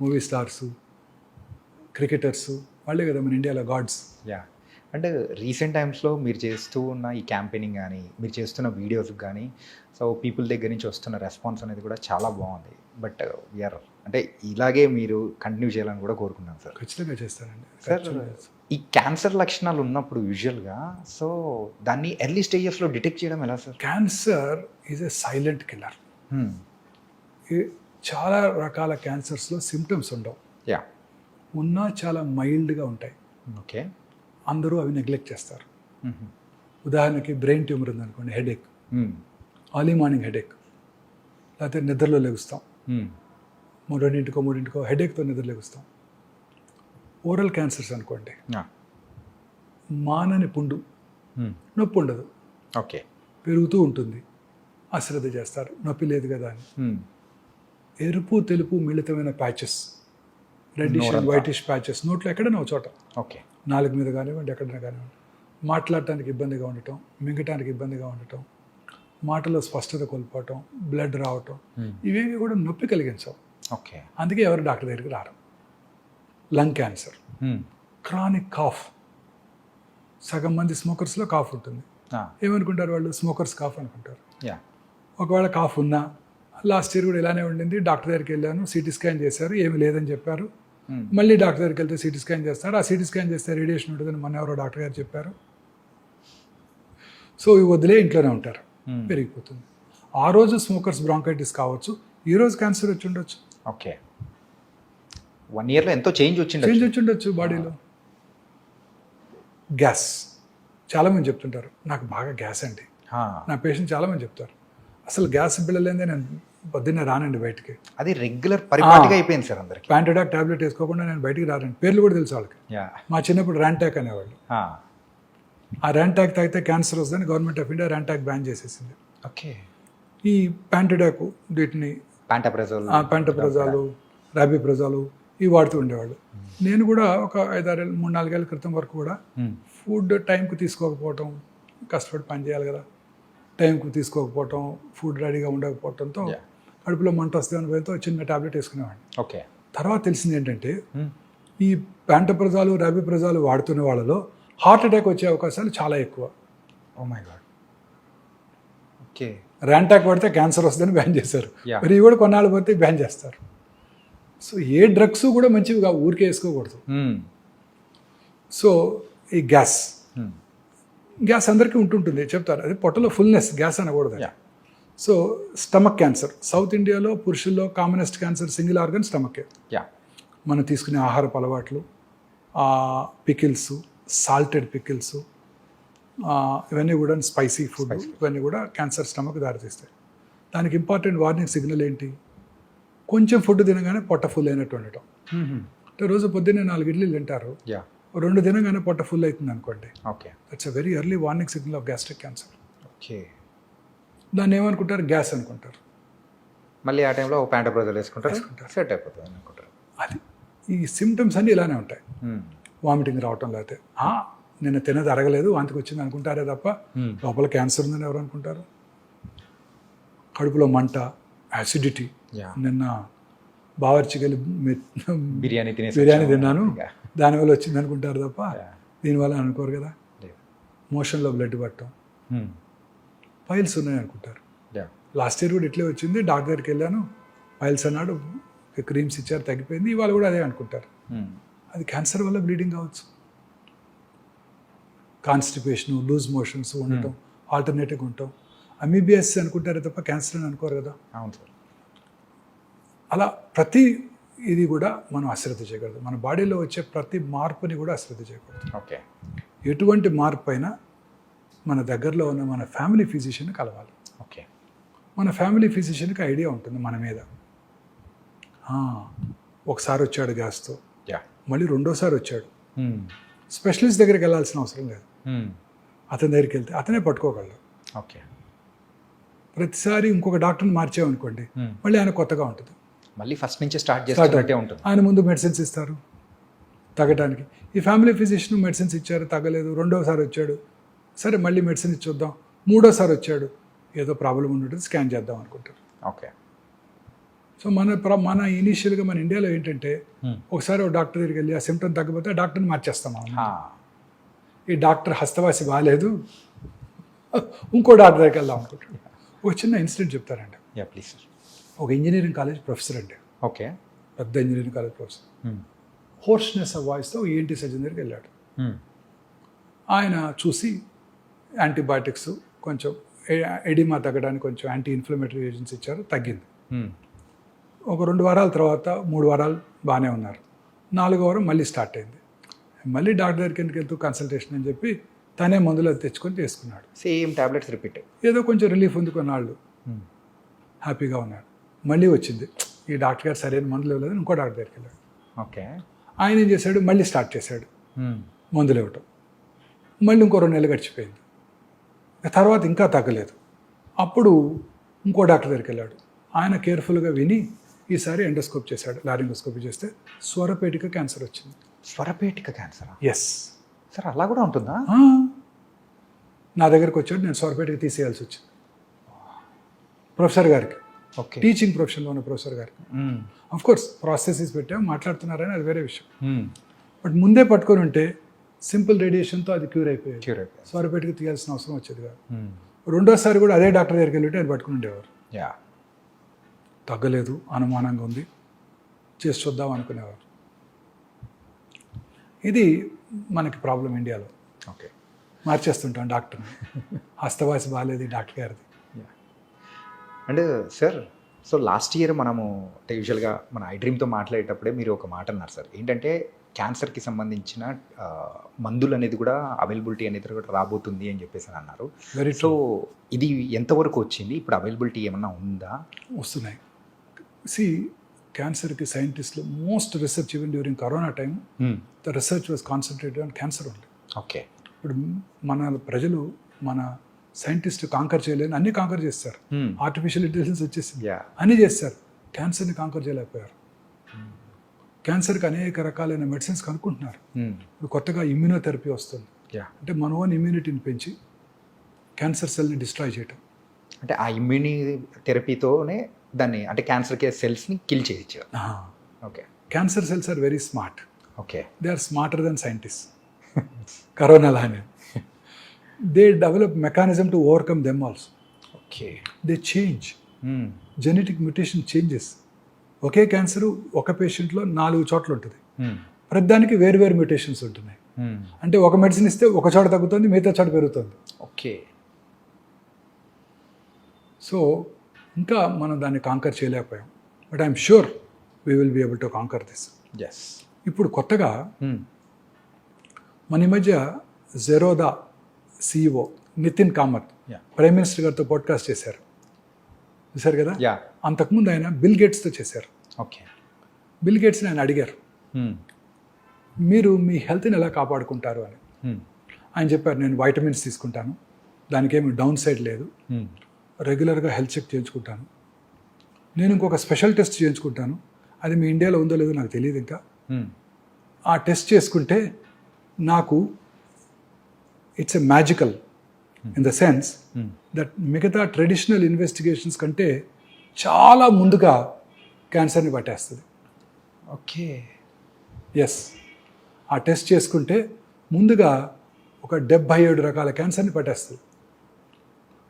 Speaker 3: మూవీ స్టార్స్, క్రికెటర్స్, వాళ్ళే కదా మన ఇండియాలో గాడ్స్.
Speaker 2: యా. అంటే రీసెంట్ టైమ్స్లో మీరు చేస్తూ ఉన్న ఈ క్యాంపెయినింగ్ కానీ, మీరు చేస్తున్న వీడియోస్కి కానీ, సో పీపుల్ దగ్గర నుంచి వస్తున్న రెస్పాన్స్ అనేది కూడా చాలా బాగుంది. బట్ వీఆర్ అంటే ఇలాగే మీరు కంటిన్యూ చేయాలని కూడా కోరుకున్నాను సార్.
Speaker 3: ఖచ్చితంగా చేస్తానండి
Speaker 2: సార్. ఈ క్యాన్సర్ లక్షణాలు ఉన్నప్పుడు యూజువల్గా సో దాన్ని ఎర్లీ స్టేజెస్లో డిటెక్ట్ చేయడం ఎలా sir?
Speaker 3: Cancer is a silent killer. చాలా రకాల క్యాన్సర్స్లో సిమ్టమ్స్ ఉండవు.
Speaker 2: యా.
Speaker 3: ఉన్నా చాలా మైల్డ్గా ఉంటాయి.
Speaker 2: ఓకే.
Speaker 3: అందరూ అవి నెగ్లెక్ట్ చేస్తారు. ఉదాహరణకి బ్రెయిన్ ట్యూమర్ ఉందనుకోండి, హెడేక్, ఎర్లీ మార్నింగ్ హెడేక్, లేకపోతే నిద్రలో లెగుస్తాం, 2-3 హెడేక్తో నిద్ర లెగుస్తాం. ఓరల్ క్యాన్సర్స్ అనుకోండి, మానని పుండు, నొప్పి ఉండదు,
Speaker 2: ఓకే,
Speaker 3: పెరుగుతూ ఉంటుంది, అశ్రద్ధ చేస్తారు, నొప్పి లేదు కదా అని. ఎరుపు తెలుపు మిళితమైన patches, reddish and whitish patches నోట్లో ఎక్కడైనా ఒక చోట,
Speaker 2: ఓకే,
Speaker 3: నాలుగు మీద కానివ్వండి, ఎక్కడైనా కానివ్వండి. మాట్లాడటానికి ఇబ్బందిగా ఉండటం, మింగటానికి ఇబ్బందిగా ఉండటం, మాటలో స్పష్టత కోల్పోవటం, బ్లడ్ రావటం, ఇవేవి కూడా నొప్పి కలిగించవు.
Speaker 2: ఓకే. అందుకే
Speaker 3: ఎవరు డాక్టర్ దగ్గరికి రారు. లంగ్ క్యాన్సర్, క్రానిక్ కాఫ్, సగం మంది స్మోకర్స్లో కాఫ్ ఉంటుంది. ఏమనుకుంటారు వాళ్ళు? స్మోకర్స్ కాఫ్ అనుకుంటారు. ఒకవేళ కాఫ్ ఉన్నా, లాస్ట్ ఇయర్ కూడా ఇలానే ఉండింది, డాక్టర్ దగ్గరికి వెళ్ళాను, సిటీ స్కాన్ చేశారు, ఏమి లేదని చెప్పారు. మళ్ళీ డాక్టర్ దగ్గరికి వెళ్తే సిటీ స్కాన్ చేస్తారు, ఆ సిటీ స్కాన్ చేస్తే రేడియేషన్ ఉంటుందని మన ఎవరో డాక్టర్ గారు చెప్పారు. సో ఇవి వదిలే ఇంట్లోనే ఉంటారు, పెరిగిపోతుంది. ఆ రోజు స్మోకర్స్ బ్రాంకైటిస్ కావచ్చు, ఈ రోజు క్యాన్సర్ వచ్చి ఉండొచ్చు.
Speaker 2: ఓకే. 1 yearలో ఎంతో చేంజ్ వచ్చి
Speaker 3: ఉండొచ్చు బాడీలో. గ్యాస్, చాలామంది చెప్తుంటారు నాకు బాగా గ్యాస్ అండి. నా పేషెంట్ చాలామంది చెప్తారు అసలు గ్యాస్ బిళ్ళలేదే నేను పొద్దున్నే రానండి బయటికి.
Speaker 2: అది రెగ్యులర్ పరిపాటిగా అయిపోయింది సార్ అందరికి.
Speaker 3: ప్యాంటడాక్ టాబ్లెట్ వేసుకోకుండా నేను బయటికి రానండి. పేర్లు కూడా తెలుసు వాళ్ళకి. మా చిన్నప్పుడు ర్యాంటాక్ అనేవాళ్ళు. ఆ ర్యాంటాక్ తాగితే క్యాన్సర్ వస్తుందని government of India Rantac ban చేసేసింది.
Speaker 2: ఓకే.
Speaker 3: ఈ ప్యాంటడాక్, వీటిని ప్యాంటప్రజాలు, రాబిప్రజాలు ఇవి వాడుతూ ఉండేవాళ్ళు. నేను కూడా ఒక 3-4 ఏళ్ళ క్రితం వరకు కూడా ఫుడ్ టైంకి తీసుకోకపోవటం, కష్టపడి పని చేయాలి కదా, టైంకి తీసుకోకపోవటం, ఫుడ్ రెడీగా ఉండకపోవటంతో కడుపులో మంట వస్తే అని భయంతో చిన్న టాబ్లెట్ వేసుకునేవాడిని.
Speaker 2: ఓకే.
Speaker 3: తర్వాత తెలిసింది ఏంటంటే ఈ ప్యాంటప్రజాలు, రాబిప్రజాలు వాడుతున్న వాళ్ళలో హార్ట్ అటాక్ వచ్చే అవకాశాలు చాలా ఎక్కువ.
Speaker 2: Oh my God. Okay.
Speaker 3: Rantac పడితే క్యాన్సర్ వస్తుందని బ్యాన్ చేశారు.
Speaker 2: Yeah.
Speaker 3: మరి ఇవి కూడా కొన్నాళ్ళు పడితే బ్యాన్ చేస్తారు. సో ఏ డ్రగ్స్ కూడా మంచివి ఊరికే వేసుకోకూడదు. సో ఈ గ్యాస్ అందరికీ ఉంటుంటుంది, చెప్తారు. అది పొట్టలో ఫుల్నెస్, గ్యాస్ అనకూడదు.
Speaker 2: Yeah.
Speaker 3: So stomach cancer, south ఇండియాలో పురుషుల్లో commonest cancer single organ stomach ache.
Speaker 2: Yeah
Speaker 3: మనం తీసుకునే ఆహారపు అలవాట్లు, పికిల్స్, సాల్టెడ్ పికిల్స్, ఇవన్నీ కూడా స్పైసీ ఫుడ్, ఇవన్నీ కూడా క్యాన్సర్ స్టమక్ దారితీస్తాయి. దానికి ఇంపార్టెంట్ వార్నింగ్ సిగ్నల్ ఏంటి? కొంచెం ఫుడ్ తినగానే పొట్ట ఫుల్ అయినట్టు ఉండటం. అంటే రోజు పొద్దున్నే 4 ఇడ్లీలు తింటారు,
Speaker 2: యా
Speaker 3: 2 తినగానే పొట్ట ఫుల్ అవుతుంది అనుకోండి,
Speaker 2: okay
Speaker 3: that's a very early warning signal off gastric cancer.
Speaker 2: Okay.
Speaker 3: దాన్ని ఏమనుకుంటారు? గ్యాస్ అనుకుంటారు.
Speaker 2: మళ్ళీ ఆ టైంలో ఒక ప్యాంటోప్రోజోల్ వేసుకుంటారు, సెట్ అయిపోతుంది అనుకుంటారు.
Speaker 3: అది ఈ సిమ్టమ్స్ అన్నీ ఇలానే ఉంటాయి. వామిటింగ్ రావటం, లేకపోతే నిన్న తినది అరగలేదు వాంతికి వచ్చింది అనుకుంటారే తప్ప లోపల క్యాన్సర్ ఉందని ఎవరు అనుకుంటారు? కడుపులో మంట, యాసిడిటీ.
Speaker 2: Yeah.
Speaker 3: నిన్న బావర్చికి వెళ్ళి
Speaker 2: బిర్యానీ
Speaker 3: తిన్నాను దానివల్ల వచ్చింది అనుకుంటారు తప్ప దీనివల్ల అనుకోరు కదా. మోషన్లో బ్లడ్ పట్టడం, పైల్స్ ఉన్నాయి అనుకుంటారు. లాస్ట్ ఇయర్ కూడా ఇట్లే వచ్చింది, డాక్టర్ దగ్గరికి వెళ్ళాను, పైల్స్ అన్నాడు, క్రీమ్స్ ఇచ్చారు, తగ్గిపోయింది. ఇవాళ కూడా అదే అనుకుంటారు. అది క్యాన్సర్ వల్ల బ్లీడింగ్ కావచ్చు. కాన్స్టిపేషన్, లూజ్ మోషన్స్ ఉండటం, ఆల్టర్నేటివ్గా ఉండటం, అమీబియాసిస్ అనుకుంటారే తప్ప క్యాన్సర్ అని అనుకోరు కదా.
Speaker 2: అవును సార్.
Speaker 3: అలా ప్రతి ఇది కూడా మనం అశ్రద్ధ చేయకూడదు. మన బాడీలో వచ్చే ప్రతి మార్పుని కూడా అశ్రద్ధ చేయకూడదు.
Speaker 2: ఓకే.
Speaker 3: ఎటువంటి మార్పు అయినా మన దగ్గరలో ఉన్న మన ఫ్యామిలీ ఫిజిషియన్ని కలవాలి.
Speaker 2: ఓకే.
Speaker 3: మన ఫ్యామిలీ ఫిజిషియన్కి ఐడియా ఉంటుంది మన మీద. ఒకసారి వచ్చాడు గ్యాస్తో,
Speaker 2: యా
Speaker 3: మళ్ళీ రెండోసారి వచ్చాడు, స్పెషలిస్ట్ దగ్గరికి వెళ్ళాల్సిన అవసరం లేదు. అతని దగ్గరికి వెళ్తే అతనే పట్టుకోగలడు.
Speaker 2: ఓకే.
Speaker 3: ప్రతిసారి ఇంకొక డాక్టర్ని మార్చామనుకోండి, మళ్ళీ ఆయన కొత్తగా ఉంటుంది,
Speaker 2: మళ్ళీ ఫస్ట్ నుంచి స్టార్ట్ చేస్తున్నట్టే ఉంటుంది.
Speaker 3: ఆయన ముందు మెడిసిన్స్ ఇస్తారు తగ్గడానికి. ఈ ఫ్యామిలీ ఫిజిషియన్ మెడిసిన్స్ ఇచ్చారు, తగ్గలేదు, రెండోసారి వచ్చాడు, సరే మళ్ళీ మెడిసిన్ ఇచ్చొద్దాం, మూడోసారి వచ్చాడు, ఏదో ప్రాబ్లం ఉంటుంది, స్కాన్ చేద్దాం అనుకుంటారు.
Speaker 2: ఓకే.
Speaker 3: సో మన ఇనీషియల్గా మన ఇండియాలో ఏంటంటే ఒకసారి ఒక డాక్టర్ దగ్గరికి వెళ్ళి ఆ సిమ్టమ్ తగ్గకపోతే ఆ డాక్టర్ని మార్చేస్తాం. ఈ డాక్టర్ హస్తవాసి బాగాలేదు, ఇంకో డాక్టర్ దగ్గరికి వెళ్దాం అనుకుంటాడు. ఒక చిన్న ఇన్సిడెంట్ చెప్తారండి.
Speaker 2: Yeah please sir.
Speaker 3: ఒక ఇంజనీరింగ్ కాలేజ్ ప్రొఫెసర్ అండి,
Speaker 2: ఓకే,
Speaker 3: పెద్ద engineering college professor, hoarseness of వాయిస్తో ఏంటి సర్జన్ దగ్గరికి వెళ్ళాడు. ఆయన చూసి యాంటీబయాటిక్స్, కొంచెం ఎడిమా తగ్గడానికి కొంచెం యాంటీ ఇన్ఫ్లమేటరీ ఏజెంట్స్ ఇచ్చారు, తగ్గింది. ఒక 2 వారాల తర్వాత 3 వారాలు బాగానే ఉన్నారు, 4వ వారం మళ్ళీ స్టార్ట్ అయింది. మళ్ళీ డాక్టర్ దగ్గరికి ఎందుకు వెళ్తూ కన్సల్టేషన్ అని చెప్పి తనే మందులు తెచ్చుకొని చేసుకున్నాడు.
Speaker 2: Same tablets repeat.
Speaker 3: ఏదో కొంచెం రిలీఫ్ ఉంది, కొన్నాళ్ళు హ్యాపీగా ఉన్నాడు. మళ్ళీ వచ్చింది, ఈ డాక్టర్ గారు సరైన మందులు ఇవ్వలేదు, ఇంకో డాక్టర్ దగ్గరికి వెళ్ళాడు.
Speaker 2: ఓకే.
Speaker 3: ఆయన ఏం చేశాడు, మళ్ళీ స్టార్ట్ చేశాడు మందులు ఇవ్వటం. మళ్ళీ ఇంకో 2 నెలలు గడిచిపోయింది, తర్వాత ఇంకా తగ్గలేదు. అప్పుడు ఇంకో డాక్టర్ దగ్గరికి వెళ్ళాడు. ఆయన కేర్ఫుల్గా విని ఈసారి ఎండోస్కోప్ చేశాడు, లారింగోస్కోపీ చేస్తే స్వరపేటిక క్యాన్సర్ వచ్చింది.
Speaker 2: స్వరపేటిక క్యాన్సరా?
Speaker 3: ఎస్
Speaker 2: సార్, అలా కూడా ఉంటుందా?
Speaker 3: నా దగ్గరికి వచ్చాడు, నేను స్వరపేటిక తీసేయాల్సి వచ్చింది. ప్రొఫెసర్ గారికి,
Speaker 2: ఓకే,
Speaker 3: టీచింగ్ ప్రొఫెషన్లో ఉన్న ప్రొఫెసర్ గారికి. అఫ్ కోర్స్ ప్రాసెసెస్ పెట్టాం, మాట్లాడుతున్నారని అది వేరే విషయం. బట్ ముందే పట్టుకొని ఉంటే సింపుల్ రేడియేషన్తో అది క్యూర్ అయిపోయేది, స్వరపేటిక తీయాల్సిన అవసరం వచ్చేది కాదు. రెండోసారి కూడా అదే డాక్టర్ దగ్గరికి వెళ్ళి ఆయన పట్టుకుని ఉండేవారు.
Speaker 2: యా,
Speaker 3: తగ్గలేదు, అనుమానంగా ఉంది, చేసి చూద్దాం అనుకునేవారు. ఇది మనకి ప్రాబ్లం ఇండియాలో.
Speaker 2: ఓకే,
Speaker 3: మార్చేస్తుంటాం డాక్టర్ని, హస్తవాసి బాగాలేదు డాక్టర్ గారిది.
Speaker 2: And sir, so last year మనము అంటే యూజువల్గా మన ఐ డ్రీమ్తో మాట్లాడేటప్పుడే మీరు ఒక మాట అన్నారు సార్, ఏంటంటే క్యాన్సర్కి సంబంధించిన మందులు అనేది కూడా అవైలబిలిటీ అనేది కూడా రాబోతుంది అని చెప్పేసి అన్నారు. సో ఇది ఎంతవరకు వచ్చింది, ఇప్పుడు అవైలబిలిటీ ఏమన్నా ఉందా?
Speaker 3: వస్తున్నాయి. సి, క్యాన్సర్కి సైంటిస్టులు most research even during corona time the research was concentrated on cancer only.
Speaker 2: Okay.
Speaker 3: ఇప్పుడు మన ప్రజలు, మన సైంటిస్ట్ కాంకర్ చేయలేని అన్ని కాంకర్ చేస్తారు. ఆర్టిఫిషియల్ ఇంటెలిజెన్స్ వచ్చేసింది, అన్నీ చేస్తారు, క్యాన్సర్ని కాంకర్ చేయలేకపోయారు. క్యాన్సర్కి అనేక రకాలైన మెడిసిన్స్ కనుక్కుంటున్నారు. ఇప్పుడు కొత్తగా ఇమ్యూనోథెరపీ వస్తుంది, అంటే మన ఓన్ ఇమ్యూనిటీని పెంచి క్యాన్సర్ సెల్ని డిస్ట్రాయ్ చేయటం.
Speaker 2: అంటే ఆ ఇమ్యూని థెరపీతోనే దాన్ని, అంటే క్యాన్సర్ సెల్స్ని కిల్ చేయొచ్చు. Okay.
Speaker 3: Cancer cells are very smart.
Speaker 2: Okay.
Speaker 3: They are smarter than scientist. Corona లానే they develop mechanism to overcome them also.
Speaker 2: Okay.
Speaker 3: They change. Genetic mutation changes. ఒకే క్యాన్సర్ ఒక పేషెంట్లో 4 చోట్ల ఉంటుంది. ప్రతిదానికి వేరు వేరు మ్యూటేషన్స్ ఉంటున్నాయి. అంటే ఒక మెడిసిన్ ఇస్తే ఒక చోట తగ్గుతుంది, మిగతా చోట పెరుగుతుంది.
Speaker 2: ఓకే.
Speaker 3: సో ఇంకా మనం దాన్ని కాంకర్ చేయలేకపోయాం. But I'm sure we will be able to conquer this.
Speaker 2: Yes.
Speaker 3: ఇప్పుడు కొత్తగా మన ఈ మధ్య Zerodha CEO Nithin Kamath prime minister గారితో పాడ్కాస్ట్ చేశారు, చూశారు కదా. అంతకుముందు ఆయన బిల్ గేట్స్తో చేశారు.
Speaker 2: ఓకే.
Speaker 3: బిల్ గేట్స్ని ఆయన అడిగారు, మీరు మీ హెల్త్ని ఎలా కాపాడుకుంటారు అని. ఆయన చెప్పారు, నేను వైటమిన్స్ తీసుకుంటాను, దానికి ఏమి డౌన్ సైడ్ లేదు, రెగ్యులర్గా హెల్త్ చెక్ చేయించుకుంటాను, నేను ఇంకొక స్పెషల్ టెస్ట్ చేయించుకుంటాను, అది మీ ఇండియాలో ఉందో లేదో నాకు తెలియదు ఇంకా. ఆ టెస్ట్ చేసుకుంటే నాకు it's a magical in the sense that మిగతా ట్రెడిషనల్ ఇన్వెస్టిగేషన్స్ కంటే చాలా ముందుగా క్యాన్సర్ని పట్టేస్తుంది.
Speaker 2: ఓకే.
Speaker 3: ఎస్, ఆ టెస్ట్ చేసుకుంటే ముందుగా ఒక 77 రకాల క్యాన్సర్ని పట్టేస్తుంది.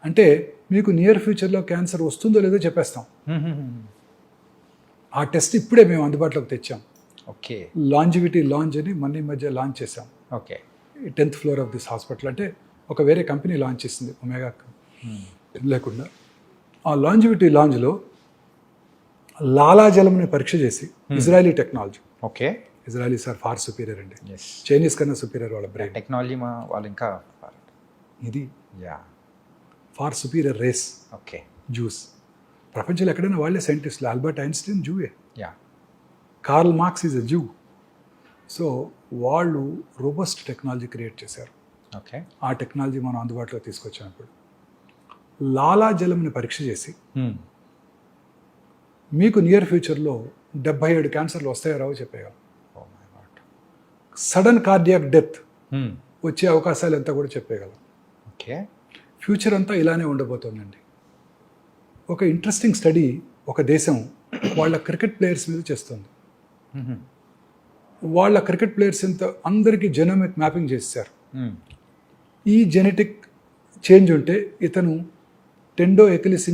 Speaker 3: అంటే మీకు నియర్ ఫ్యూచర్లో క్యాన్సర్ వస్తుందో లేదో చెప్పేస్తాం. ఆ టెస్ట్ ఇప్పుడే మేము అందుబాటులోకి తెచ్చాం.
Speaker 2: ఓకే.
Speaker 3: లాంజివిటీ లాంచ్ అని మన ఈ మధ్య లాంచ్ చేసాం.
Speaker 2: Okay.
Speaker 3: 10th floor of this hospital. అంటే ఒక వేరే కంపెనీ లాంచ్ చేసింది, ఒమేగా లేకుండా. ఆ లాంజివిటీ లాంజ్లో లాలాజలంని పరీక్ష చేసి, Israeli technology.
Speaker 2: Okay.
Speaker 3: Israelis are far superior అండి,
Speaker 2: ఎస్.
Speaker 3: చైనీస్ కన్నా సుపీరియర్ వాళ్ళ బ్రెయిన్.
Speaker 2: టెక్నాలజీ వాళ్ళు ఇంకా
Speaker 3: ఇది
Speaker 2: yeah
Speaker 3: far superior race.
Speaker 2: Okay.
Speaker 3: Jews. ప్రపంచంలో ఎక్కడైనా వాళ్ళే సైంటిస్టులు. ఆల్బర్ట్ ఐన్స్టీన్ జూవే,
Speaker 2: yeah.
Speaker 3: Karl Marx is a Jew. So వాళ్ళు రోబస్ట్ టెక్నాలజీ క్రియేట్ చేశారు.
Speaker 2: ఓకే.
Speaker 3: ఆ టెక్నాలజీ మనం అందుబాటులో తీసుకొచ్చినప్పుడు లాలాజలంని పరీక్ష చేసి మీకు నియర్ ఫ్యూచర్లో 77 క్యాన్సర్లు వస్తాయో రావో చెప్పేయగలం. సడన్ కార్డియాక్ డెత్ వచ్చే అవకాశాలు ఎంత కూడా చెప్పేయగలం.
Speaker 2: ఓకే.
Speaker 3: ఫ్యూచర్ అంతా ఇలానే ఉండబోతోందండి. ఒక ఇంట్రెస్టింగ్ స్టడీ ఒక దేశం వాళ్ళ క్రికెట్ ప్లేయర్స్ మీద చేస్తుంది. వాళ్ళ క్రికెట్ ప్లేయర్స్ ఎంత అందరికీ జెనోమిక్ మ్యాపింగ్ చేశారు. ఈ జెనెటిక్ చేంజ్ ఉంటే ఇతను టెండో ఎకిలిస్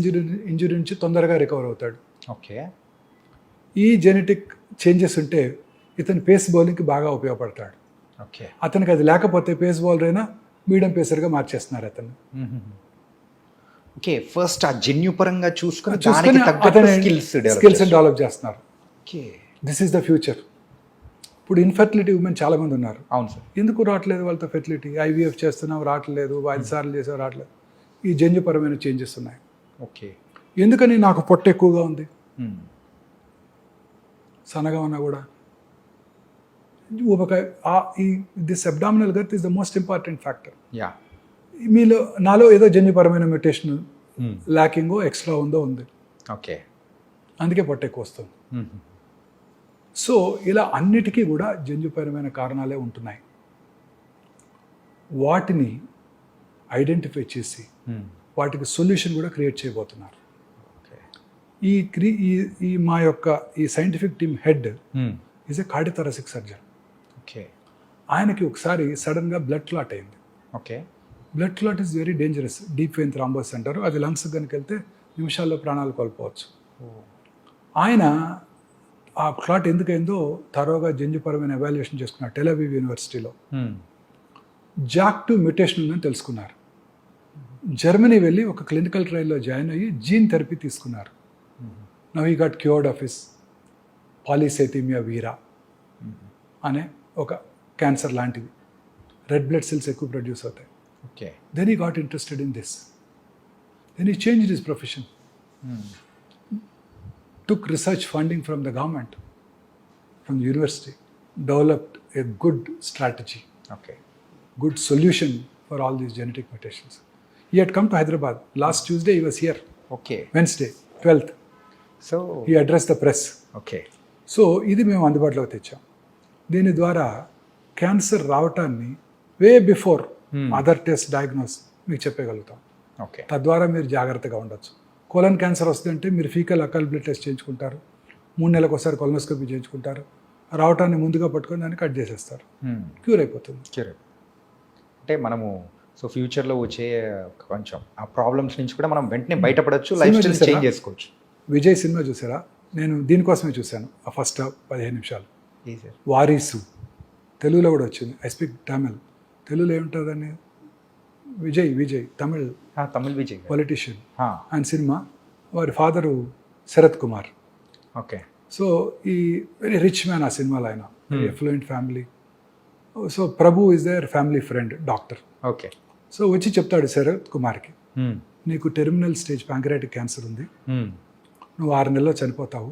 Speaker 3: ఇంజురీ నుంచి తొందరగా రికవర్ అవుతాడు.
Speaker 2: ఓకే.
Speaker 3: ఈ జెనెటిక్ చేంజెస్ ఉంటే ఇతను పేస్ బౌలింగ్కి బాగా ఉపయోగపడతాడు.
Speaker 2: ఓకే.
Speaker 3: అతనికి అది లేకపోతే పేస్ బౌలర్ అయినా మీడియం పేసర్గా మార్చేస్తున్నారు అతను.
Speaker 2: ఓకే. ఫస్ట్ ఆ జన్యు పరంగా చూసుకుని
Speaker 3: అతని
Speaker 2: స్కిల్స్
Speaker 3: డెవలప్ చేస్తున్నారు.
Speaker 2: Okay.
Speaker 3: This is the future. ఇప్పుడు ఇన్ఫర్టిలిటీ ఉమెన్ చాలా మంది ఉన్నారు.
Speaker 2: అవును సార్. ఎందుకు
Speaker 3: ఎందుకు రావట్లేదు వాళ్ళతో ఫెర్టిలిటీ? IVF చేస్తున్నాం, రావట్లేదు. 5 సార్లు చేసావు, రావట్లేదు. ఈ జన్యుపరమైన చేంజెస్ ఉన్నాయి.
Speaker 2: ఓకే.
Speaker 3: ఎందుకని నాకు పొట్ట ఎక్కువగా ఉంది, సన్నగా ఉన్నా కూడా ఊబకాయ. This abdominal girth is the most important factor.
Speaker 2: Yeah.
Speaker 3: మీలో నాలో ఏదో జన్యుపరమైన మ్యూటేషన్ ల్యాకింగో ఎక్స్ట్రా ఉందో ఉంది.
Speaker 2: ఓకే.
Speaker 3: అందుకే పొట్ట ఎక్కువ వస్తుంది. సో ఇలా అన్నిటికీ కూడా జన్యుపరమైన కారణాలే ఉంటున్నాయి. వాటిని ఐడెంటిఫై చేసి వాటికి సొల్యూషన్ కూడా క్రియేట్ చేయబోతున్నారు. ఈ మా యొక్క ఈ scientific team head is a cardiothoracic surgeon.
Speaker 2: Okay.
Speaker 3: ఆయనకి ఒకసారి సడన్గా బ్లడ్ క్లాట్ అయింది.
Speaker 2: Okay.
Speaker 3: Blood clot is very dangerous. Deep vein thrombosis అంటారు. అది లంగ్స్ కనుక వెళ్తే నిమిషాల్లో ప్రాణాలు కోల్పోవచ్చు. ఆయన ఆ క్లాట్ ఎందుకైందో తరోగా జన్యుపరమైన ఎవాల్యుయేషన్ చేసుకున్నారు టెల్-అవీవ్ యూనివర్సిటీలో. JAK2 మ్యూటేషన్ ఉందని తెలుసుకున్నారు. జర్మనీ వెళ్ళి ఒక క్లినికల్ ట్రయల్లో జాయిన్ అయ్యి జీన్ థెరపీ తీసుకున్నారు. Now he got cured of his polycythaemia vera అనే ఒక క్యాన్సర్ లాంటిది. రెడ్ బ్లడ్ సెల్స్ ఎక్కువ ప్రొడ్యూస్ అవుతాయి.
Speaker 2: Okay.
Speaker 3: Then he got interested in this. Then he changed his profession. Took research funding from the government, from the university, developed a good strategy,
Speaker 2: okay.
Speaker 3: good solution for all these genetic mutations. He had come to Hyderabad. Last Tuesday he was here.
Speaker 2: Okay.
Speaker 3: Wednesday, 12th.
Speaker 2: So
Speaker 3: He addressed the press.
Speaker 2: Okay.
Speaker 3: So ఇది మేము అందుబాటులోకి తెచ్చాం. దీని ద్వారా క్యాన్సర్ రావటాన్ని way before other test diagnose మీకు చెప్పగలుగుతాం.
Speaker 2: ఓకే.
Speaker 3: తద్వారా మీరు జాగ్రత్తగా ఉండొచ్చు. కోలన్ క్యాన్సర్ వస్తుందంటే మీరు ఫీకల్ అకల్ బ్లడ్ టెస్ట్ చేయించుకుంటారు, 3 నెలలకు ఒకసారి కొలనోస్కోపీ చేయించుకుంటారు, రావటాన్ని ముందుగా పట్టుకొని దాన్ని కట్ చేసేస్తారు, క్యూర్ అయిపోతుంది.
Speaker 2: క్యూర్. అంటే మనము సో ఫ్యూచర్లో వచ్చే కొంచెం ఆ ప్రాబ్లమ్స్ నుంచి కూడా మనం వెంటనే బయటపడవచ్చు,
Speaker 3: సినిమా
Speaker 2: లైఫ్ స్టైల్
Speaker 3: చూసారా?
Speaker 2: చేంజ్ చేసుకోవచ్చు.
Speaker 3: విజయ్ సినిమా చూసారా? నేను దీనికోసమే చూశాను. ఆ ఫస్ట్ 15 నిమిషాలు.
Speaker 2: ఏ సార్?
Speaker 3: వారీసు తెలుగులో కూడా వచ్చింది. I speak Tamil. తెలుగులో ఏముంటుందని విజయ్ తమిళ్
Speaker 2: తమిళ్ విజయ్.
Speaker 3: పొలిటీషియన్.
Speaker 2: ఆ,
Speaker 3: ఆయన సినిమా. వారి father Sarath Kumar.
Speaker 2: Okay.
Speaker 3: So ఈ వెరీ రిచ్ మ్యాన్ ఆ సినిమాలో ఆయన. Affluent family. So Prabhu is their family friend, doctor.
Speaker 2: Okay.
Speaker 3: So వచ్చి చెప్తాడు శరత్ కుమార్కి, నీకు టెర్మినల్ స్టేజ్ ప్యాంక్రియాటిక్ క్యాన్సర్ ఉంది, నువ్వు 6 నెలల్లో చనిపోతావు,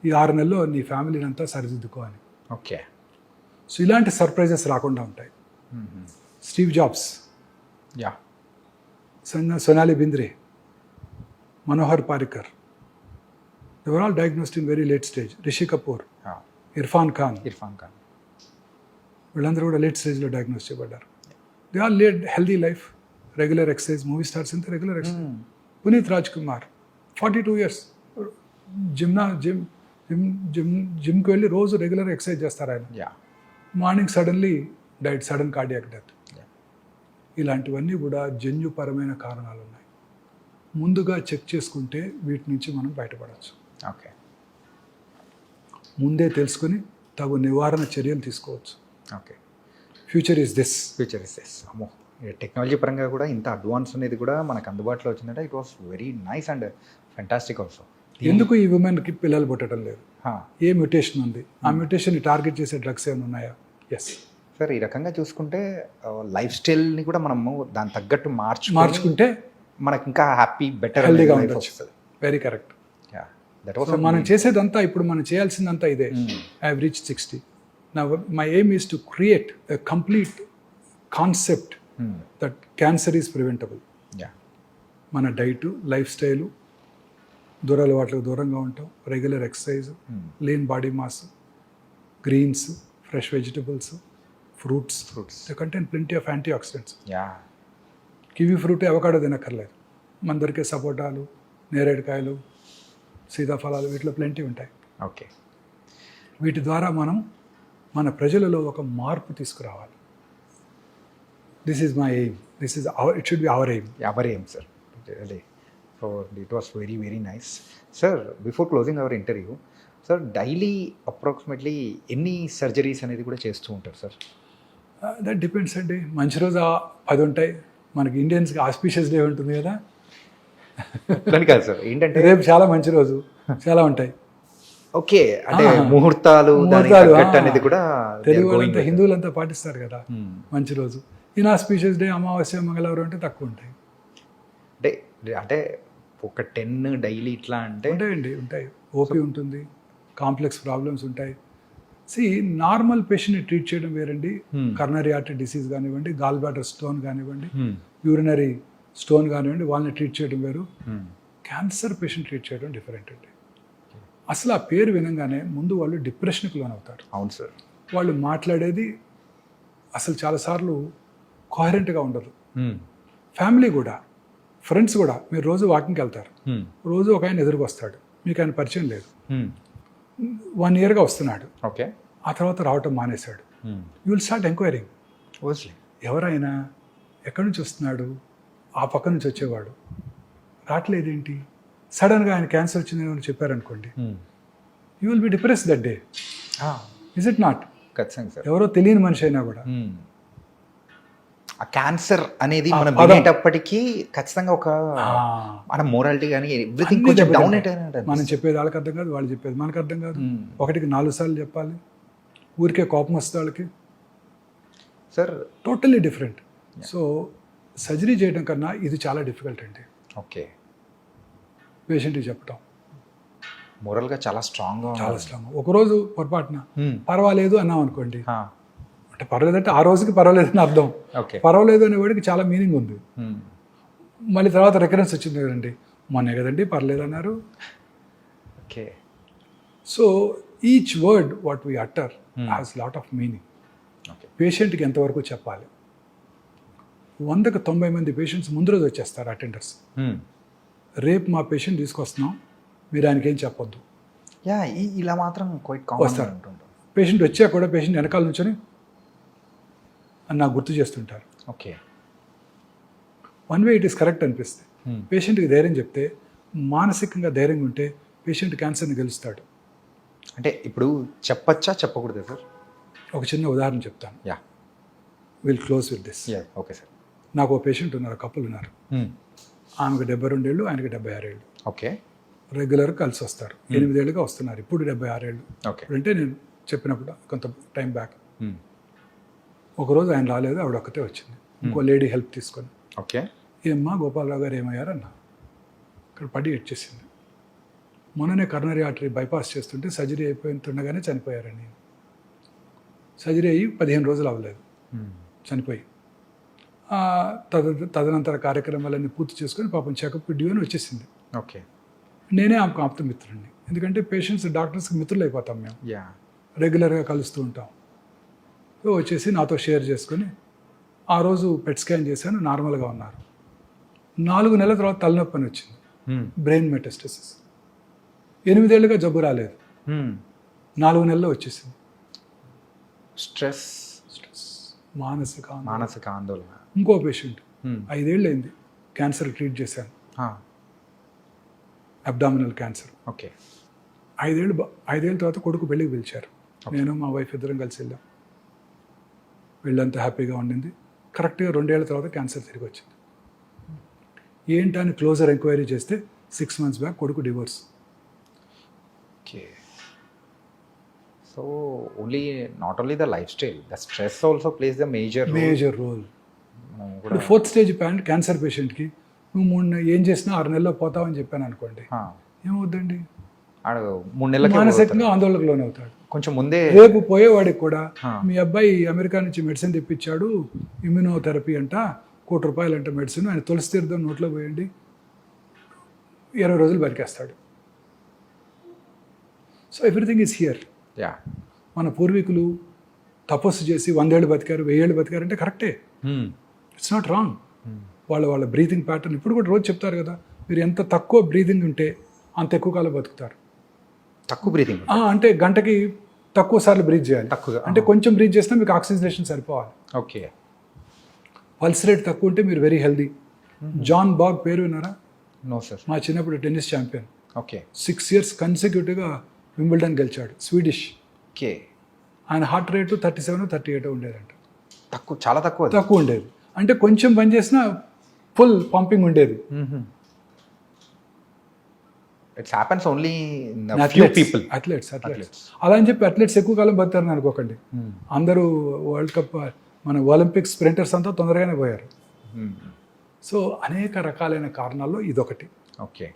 Speaker 3: ఈ 6 నెలల్లో నీ ఫ్యామిలీని అంతా సరిదిద్దుకో అని.
Speaker 2: ఓకే.
Speaker 3: సో ఇలాంటి సర్ప్రైజెస్ రాకుండా ఉంటాయి. Steve Jobs,
Speaker 2: yeah,
Speaker 3: Sonali Bendre, Manohar Parrikar, they were all diagnosed in very late stage. Rishi Kapoor, Irrfan Khan, వీళ్ళందరూ కూడా లేట్ స్టేజ్లో డయాగ్నోస్ చేయబడ్డారు. They all lead healthy life, regular exercise. Movie stars అంతా regular exercise. Puneeth Raj Kumar 42 years జిమ్కి వెళ్ళి రోజు రెగ్యులర్ ఎక్సర్సైజ్ చేస్తారు ఆయన.
Speaker 2: Yeah.
Speaker 3: Morning suddenly died, sudden cardiac death. ఇలాంటివన్నీ కూడా జన్యుపరమైన కారణాలు ఉన్నాయి. ముందుగా చెక్ చేసుకుంటే వీటి నుంచి మనం బయటపడవచ్చు.
Speaker 2: ఓకే.
Speaker 3: ముందే తెలుసుకొని తగు నివారణ చర్యలు తీసుకోవచ్చు.
Speaker 2: Okay.
Speaker 3: Future is this.
Speaker 2: Future is yes. అమ్మో, టెక్నాలజీ పరంగా కూడా ఇంత అడ్వాన్స్ అనేది కూడా మనకు అందుబాటులో వచ్చిందంటే it was very nice and fantastic also.
Speaker 3: ఎందుకు ఈ ఉమెన్కి పిల్లలు పుట్టడం లేదు? ఏ మ్యూటేషన్ ఉంది? ఆ మ్యూటేషన్ టార్గెట్ చేసే డ్రగ్స్ ఏమైనా ఉన్నాయా? Yes
Speaker 2: sir. ఈ రకంగా చూసుకుంటే లైఫ్ స్టైల్ని కూడా మనము దాని తగ్గట్టు
Speaker 3: మార్చుకుంటే
Speaker 2: మనకి ఇంకా హ్యాపీ, బెటర్,
Speaker 3: హెల్దీగా ఉండొచ్చు. Very correct.
Speaker 2: దట్ వాస్
Speaker 3: మనం చేసేదంతా, ఇప్పుడు మనం చేయాల్సిందంతా ఇదే. I have reached 60. నా my aim is to create a complete concept that cancer is preventable. మన డైటు, లైఫ్ స్టైలు, దురలవాట్లకు దూరంగా ఉంటాం, regular exercise, lean body mass, greens, fresh vegetables, fruits. They contain plenty of antioxidants. Kiwi fruit, avocado తినక్కర్లేదు. మన దొరికే సపోటాలు, నేరేడుకాయలు, సీతాఫలాలు, వీటిలో ప్లెంటీ ఉంటాయి.
Speaker 2: ఓకే.
Speaker 3: వీటి ద్వారా మనం మన ప్రజలలో ఒక మార్పు తీసుకురావాలి. This is my aim. This is our, it should be our aim.
Speaker 2: Our aim sir. Really. So it was very very nice sir. Before closing our interview sir, daily approximately ఎన్ని సర్జరీస్ అనేది కూడా చేస్తూ ఉంటారు సార్?
Speaker 3: దట్ డిపెండ్స్ అండి. మంచి రోజు 10 ఉంటాయి. మనకి ఇండియన్స్కి ఆస్పీషియస్ డే ఉంటుంది కదా.
Speaker 2: అట్లని కాదు సార్, ఏంటంటే
Speaker 3: రేపు చాలా మంచి రోజు, చాలా ఉంటాయి.
Speaker 2: ఓకే. అంటే ముహూర్తాలు అనేది కూడా
Speaker 3: తెలుగు వాళ్ళంతా, హిందువులంతా పాటిస్తారు కదా మంచి రోజు. ఇన్ఆస్పీషియస్ డే, అమావాస్య, మంగళవారం అంటే తక్కువ ఉంటాయి.
Speaker 2: అంటే ఒక 10 డైలీ ఇట్లా అంటే
Speaker 3: ఉంటాయి. ఓపీ ఉంటుంది, కాంప్లెక్స్ ప్రాబ్లమ్స్ ఉంటాయి. నార్మల్ పేషెంట్ని ట్రీట్ చేయడం వేరండి. కర్నరీ ఆర్టరీ డిసీజ్ కానివ్వండి, గాల్ బ్లాడర్ స్టోన్ కానివ్వండి, యూరినరీ స్టోన్ కానివ్వండి, వాళ్ళని ట్రీట్ చేయడం వేరు. క్యాన్సర్ పేషెంట్ ట్రీట్ చేయడం డిఫరెంట్ అండి. అసలు ఆ పేరు వినంగానే ముందు వాళ్ళు డిప్రెషన్కి లోనవుతారు.
Speaker 2: అవును సార్.
Speaker 3: వాళ్ళు మాట్లాడేది అసలు చాలాసార్లు కోహరెంట్గా ఉండదు. ఫ్యామిలీ కూడా, ఫ్రెండ్స్ కూడా. మీరు రోజు వాకింగ్కి వెళ్తారు, రోజు ఒక ఆయన ఎదురుకు వస్తాడు, మీకు ఆయన పరిచయం లేదు, 1 yearగా వస్తున్నాడు,
Speaker 2: ఓకే,
Speaker 3: ఆ తర్వాత రావటం మానేశాడు. You will start enquiring. ఎవరైనా ఎక్కడి నుంచి వస్తున్నాడు? ఆ పక్క నుంచి వచ్చేవాడు, రావట్లేదేంటి? సడన్గా ఆయన క్యాన్సర్ వచ్చిందని అని చెప్పారనుకోండి, you will be depress that day. Is it not?
Speaker 2: ఖచ్చితంగా సార్.
Speaker 3: ఎవరో తెలియని మనిషి అయినా కూడా
Speaker 2: ఆ క్యాన్సర్ అనేది మనం వినేటప్పటికీ ఖచ్చితంగా ఒక మన మోరాలిటీ కానీ ఎవ్రీథింగ్ కొంచెం డౌన్ అయిపోయినట్టు.
Speaker 3: మనం చెప్పేది వాళ్ళకి అర్థం కాదు, వాళ్ళు చెప్పేది మనకు అర్థం కాదు. ఒకటికి 4 సార్లు చెప్పాలి. ఊరికే కోపం వస్తే వాళ్ళకి
Speaker 2: sir.
Speaker 3: Totally different. So surgery చేయడం కన్నా ఇది చాలా డిఫికల్ట్ అండి.
Speaker 2: ఓకే.
Speaker 3: పేషెంట్కి చెప్పటం
Speaker 2: మోరల్గా చాలా స్ట్రాంగ్.
Speaker 3: ఒకరోజు పొరపాటున పర్వాలేదు అన్నాం అనుకోండి, అంటే పర్వాలేదంటే ఆ రోజుకి పర్వాలేదని అర్థం. పర్వాలేదు అనేవాడికి చాలా మీనింగ్ ఉంది. మళ్ళీ తర్వాత రికరెన్స్ వచ్చింది కదండి, మొన్నే కదండి పర్లేదు అన్నారు.
Speaker 2: Okay.
Speaker 3: So each word what we utter has lot of meaning. పేషెంట్కి ఎంతవరకు చెప్పాలి? 100కి 90 మంది పేషెంట్స్ ముందు రోజు వచ్చేస్తారు అటెండర్స్. రేపు మా పేషెంట్ తీసుకొస్తున్నాం, మీరు ఆయనకి ఏం చెప్పొద్దు.
Speaker 2: ఇలా మాత్రం వస్తారు.
Speaker 3: పేషెంట్ వచ్చా కూడా పేషెంట్ వెనకాల నుంచొని అని నాకు గుర్తు చేస్తుంటారు.
Speaker 2: Okay.
Speaker 3: One way it is correct అనిపిస్తుంది. పేషెంట్కి ధైర్యం చెప్తే, మానసికంగా ధైర్యంగా ఉంటే పేషెంట్ క్యాన్సర్ని గెలుస్తాడు.
Speaker 2: అంటే ఇప్పుడు చెప్పచ్చా చెప్పకూడదా సార్?
Speaker 3: ఒక చిన్న ఉదాహరణ చెప్తాను.
Speaker 2: Yeah
Speaker 3: will close with this.
Speaker 2: Yeah okay sir.
Speaker 3: నాకు ఒక పేషెంట్ ఉన్నారు, కప్పులు ఉన్నారు. ఆమెకు 72 ఏళ్ళు, ఆయనకి 76 ఏళ్ళు.
Speaker 2: ఓకే
Speaker 3: రెగ్యులర్గా కలిసి వస్తారు. 8 ఏళ్ళుగా వస్తున్నారు. ఇప్పుడు 76 ఏళ్ళు.
Speaker 2: ఓకే.
Speaker 3: అంటే నేను చెప్పినప్పుడు కొంత టైం బ్యాక్. ఒకరోజు ఆయన రాలేదు, ఆవిడ ఒక్కతే వచ్చింది, ఇంకో లేడీ హెల్ప్ తీసుకొని.
Speaker 2: ఓకే.
Speaker 3: ఏమ్మా గోపాలరావు గారు ఏమయ్యారన్నా? ఇక్కడ పడి ఎడ్చేసింది. మొన్ననే కరోనరీ ఆర్టరీ బైపాస్ చేస్తుంటే సర్జరీ అయిపోతుండగానే చనిపోయారని. సర్జరీ అయ్యి 15 రోజులు అవ్వలేదు, చనిపోయి. తదనంతర కార్యక్రమాలన్నీ పూర్తి చేసుకొని పాపం చెకప్ డ్యూ అని వచ్చేసింది.
Speaker 2: ఓకే.
Speaker 3: నేనే ఆమెకు ఆప్త మిత్రుడిని, ఎందుకంటే పేషెంట్స్ డాక్టర్స్కి మిత్రులు అయిపోతాం మేము,
Speaker 2: యా
Speaker 3: రెగ్యులర్గా కలుస్తూ ఉంటాం. సో వచ్చేసి నాతో షేర్ చేసుకొని ఆ రోజు పెట్ స్కాన్ చేశాను, నార్మల్గా ఉన్నారు. 4 నెలల తర్వాత తలనొప్పి అని వచ్చింది, బ్రెయిన్ మెటాస్టసిస్. 8 ఏళ్ళుగా జబ్బు రాలేదు, 4 నెలల్లో వచ్చేసింది.
Speaker 2: స్ట్రెస్
Speaker 3: మానసిక
Speaker 2: ఆందోళన.
Speaker 3: ఇంకో పేషెంట్ 5 ఏళ్ళు అయింది, క్యాన్సర్ ట్రీట్ చేశాను, అబ్డామినల్ క్యాన్సర్.
Speaker 2: ఓకే.
Speaker 3: 5 ఏళ్ళ తర్వాత కొడుకు పెళ్ళికి పిలిచారు. నేను మా వైఫ్ ఇద్దరం కలిసి వెళ్ళాం. వీళ్ళంతా హ్యాపీగా ఉండింది. కరెక్ట్గా 2 ఏళ్ల తర్వాత క్యాన్సర్ తిరిగి వచ్చింది. ఏంటని క్లోజర్ ఎంక్వైరీ చేస్తే 6 months బ్యాక్ కొడుకు divorce.
Speaker 2: Okay. So not only the lifestyle, the stress also plays the major
Speaker 3: role. ఇప్పుడు 4th స్టేజ్ క్యాన్సర్ పేషెంట్కి నువ్వు ఏం చేసినా 6 నెలల్లో పోతావని చెప్పాను అనుకోండి, ఏమవుద్దండి?
Speaker 2: 3 నెలలకి
Speaker 3: మానసికంగా ఆందోళనకు లోనవుతాడు.
Speaker 2: కొంచెం ముందే
Speaker 3: రేపు పోయేవాడికి కూడా మీ అబ్బాయి అమెరికా నుంచి మెడిసిన్ తెప్పించాడు, ఇమ్యూనోథెరపీ అంట, ₹1 కోటి అంట మెడిసిన్, ఆయన తులసి తీర్థం నోట్లో పోయండి, 20 రోజులు బతికేస్తాడు. So everything is here.
Speaker 2: Yeah.
Speaker 3: మన పూర్వీకులు తపస్సు చేసి 100 ఏళ్ళు బతికారు, 1000 ఏళ్ళు బతికారు అంటే కరెక్టే, ఇట్స్ నాట్ రాంగ్. వాళ్ళ బ్రీతింగ్ ప్యాటర్న్ ఇప్పుడు కూడా రోజు చెప్తారు కదా, మీరు ఎంత తక్కువ బ్రీతింగ్ ఉంటే అంత ఎక్కువ కాలం బతుకుతారు.
Speaker 2: తక్కువ బ్రీతింగ్
Speaker 3: అంటే గంటకి తక్కువ సార్లు బ్రీత్ చేయాలి.
Speaker 2: తక్కువ
Speaker 3: అంటే కొంచెం బ్రీత్ చేసినా మీకు ఆక్సిజనేషన్ సరిపోవాలి.
Speaker 2: ఓకే.
Speaker 3: పల్స్ రేట్ తక్కువ ఉంటే మీరు వెరీ హెల్దీ. జాన్ బాగ్ పేరు విన్నారా?
Speaker 2: No sir.
Speaker 3: మా చిన్నప్పుడు టెన్నిస్ ఛాంపియన్,
Speaker 2: ఓకే.
Speaker 3: 6 years కన్సిక్యూటివ్గా వింబుల్డన్ గెలిచాడు, స్వీడిష్.
Speaker 2: ఓకే.
Speaker 3: ఆయన హార్ట్ రేటు 37, 38 ఉండేదంట.
Speaker 2: తక్కువ, చాలా తక్కువ.
Speaker 3: తక్కువ ఉండేది అంటే కొంచెం పని చేసినా ఫుల్ పంపింగ్ ఉండేది.
Speaker 2: It's happens only in few people.
Speaker 3: Athletes అలా అని చెప్పి అథ్లెట్స్ ఎక్కువ కాలం బతారని అనుకోకండి. అందరూ వరల్డ్ కప్, మన ఒలింపిక్స్ స్ప్రింటర్స్ అంతా తొందరగానే పోయారు. సో అనేక రకాలైన కారణాల్లో ఇదొకటి.
Speaker 2: Okay.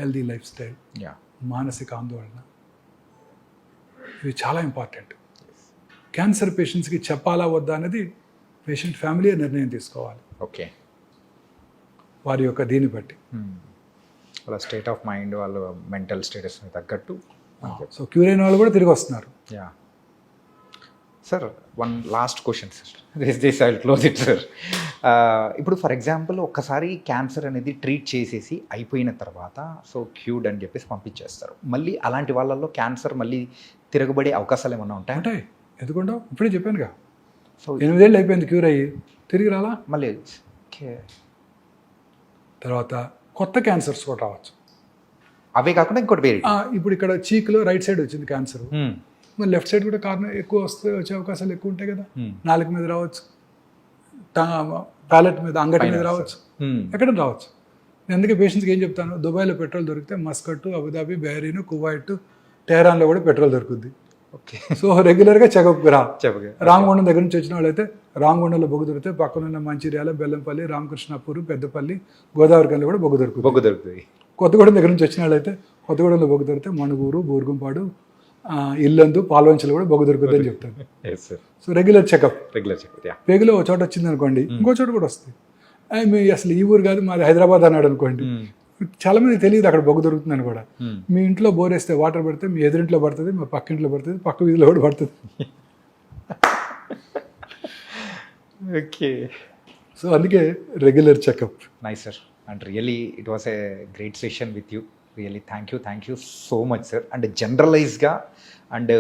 Speaker 3: Healthy life style,
Speaker 2: yeah,
Speaker 3: మానసిక ఆందోళన, ఇవి చాలా ఇంపార్టెంట్. క్యాన్సర్ పేషెంట్స్కి చెప్పాలా వద్దా అనేది పేషెంట్ ఫ్యామిలీ నిర్ణయం తీసుకోవాలి.
Speaker 2: ఓకే.
Speaker 3: వారి యొక్క దీన్ని బట్టి,
Speaker 2: వాళ్ళ స్టేట్ ఆఫ్ మైండ్, వాళ్ళ మెంటల్ స్టేటస్ని తగ్గట్టు.
Speaker 3: సో క్యూర్ అయిన వాళ్ళు కూడా తిరిగి వస్తున్నారు.
Speaker 2: Yeah sir, one last question sir, this I will close it sir. ఇప్పుడు ఫర్ ఎగ్జాంపుల్ ఒక్కసారి క్యాన్సర్ అనేది ట్రీట్ చేసేసి అయిపోయిన తర్వాత సో క్యూర్డ్ అని చెప్పేసి పంపించేస్తారు. మళ్ళీ అలాంటి వాళ్ళల్లో క్యాన్సర్ మళ్ళీ తిరగబడే అవకాశాలు ఏమన్నా ఉంటాయి?
Speaker 3: ఉంటాయి, ఎందుకుంటా? ఇప్పుడే చెప్పానుగా,
Speaker 2: సో
Speaker 3: 8 ఏళ్ళు అయిపోయింది క్యూర్ అయ్యి, తిరిగి రాలా
Speaker 2: మళ్ళీ. ఓకే.
Speaker 3: తర్వాత కొత్త క్యాన్సర్స్ కూడా రావచ్చు.
Speaker 2: అవే కాకుండా ఇంకోటి వేరే,
Speaker 3: ఇప్పుడు ఇక్కడ చీక్లో రైట్ సైడ్ వచ్చింది క్యాన్సర్, మరి లెఫ్ట్ సైడ్ కూడా కారణం ఎక్కువ వచ్చే అవకాశాలు ఎక్కువ ఉంటాయి కదా. నాలుక మీద రావచ్చు, ప్యాలెట్ మీద, అంగటి మీద రావచ్చు, ఎక్కడ రావచ్చు. నేను అందుకే పేషెంట్స్కి ఏం చెప్తాను, దుబాయ్లో పెట్రోల్ దొరికితే మస్కట్, అబుదాబి, బహ్రీన్, కువైట్, టెహరాన్లో కూడా పెట్రోల్ దొరుకుద్ది.
Speaker 2: ఓకే.
Speaker 3: సో రెగ్యులర్గా చెకప్కి రా.
Speaker 2: చెప్పగా
Speaker 3: రామగుండం దగ్గర నుంచి వచ్చిన వాళ్ళైతే రామగుండంలో బొగ్గు దొరికితే పక్కనున్న మంచిర్యాల, బెల్లంపల్లి, రామకృష్ణాపూర్, పెద్దపల్లి, గోదావరి కల్లో కూడా బొగ్గు దొరుకుతుంది. కొత్తగూడెం దగ్గర నుంచి వచ్చిన వాళ్ళైతే కొత్తగూడెంలో బొగ్గు దొరికితే మణుగూరు, బూర్గుంపాడు, ఇల్లందు, పాల్వంచలు కూడా బొగ్గు దొరుకుతుంది అని చెప్తాను. So regular checkup. పేగులో ఒక చోట వచ్చింది అనుకోండి, ఇంకో చోట కూడా వస్తుంది. మీ అసలు ఈ ఊరు కాదు, మాది హైదరాబాద్ అన్నాడు అనుకోండి, చాలా మంది తెలియదు అక్కడ బొగ్గు దొరుకుతుందని కూడా. మీ ఇంట్లో బోర్ వేస్తే వాటర్ పడితే మీ ఎదురింట్లో పడుతుంది, మా పక్కింట్లో పడుతుంది, పక్క వీధిలో కూడా పడుతుంది.
Speaker 2: ఓకే.
Speaker 3: సో అందుకే regular checkup.
Speaker 2: Nice sir, and really it was a great session with you. Really thank you so much sir. And జనరలైజ్గా అండ్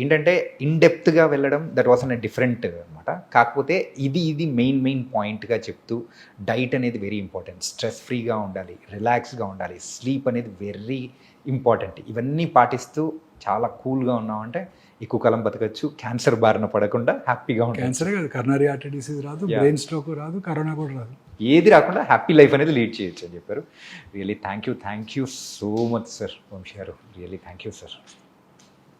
Speaker 2: ఏంటంటే ఇన్డెప్త్గా వెళ్ళడం దట్ వాస్ అన్ డిఫరెంట్ అనమాట. కాకపోతే ఇది మెయిన్ పాయింట్గా చెప్తూ డైట్ అనేది వెరీ ఇంపార్టెంట్, స్ట్రెస్ ఫ్రీగా ఉండాలి, రిలాక్స్గా ఉండాలి, స్లీప్ అనేది వెరీ ఇంపార్టెంట్. ఇవన్నీ పాటిస్తూ చాలా కూల్గా ఉన్నామంటే ఎక్కువ కాలం బతకచ్చు, క్యాన్సర్ బారిన పడకుండా హ్యాపీగా ఉంటాం.
Speaker 3: క్యాన్సర్ కాదు, కరోనరీ ఆర్టరీ డిసీజ్ రాదు,
Speaker 2: Yeah.
Speaker 3: బ్రెయిన్ స్ట్రోక్ రాదు, కరోనా కూడా రాదు.
Speaker 2: ఏది రాకుండా హ్యాపీ లైఫ్ అనేది లీడ్ చేయొచ్చు అని చెప్పారు. Really thank you so much sir Vamshi గారు. Really thank you sir.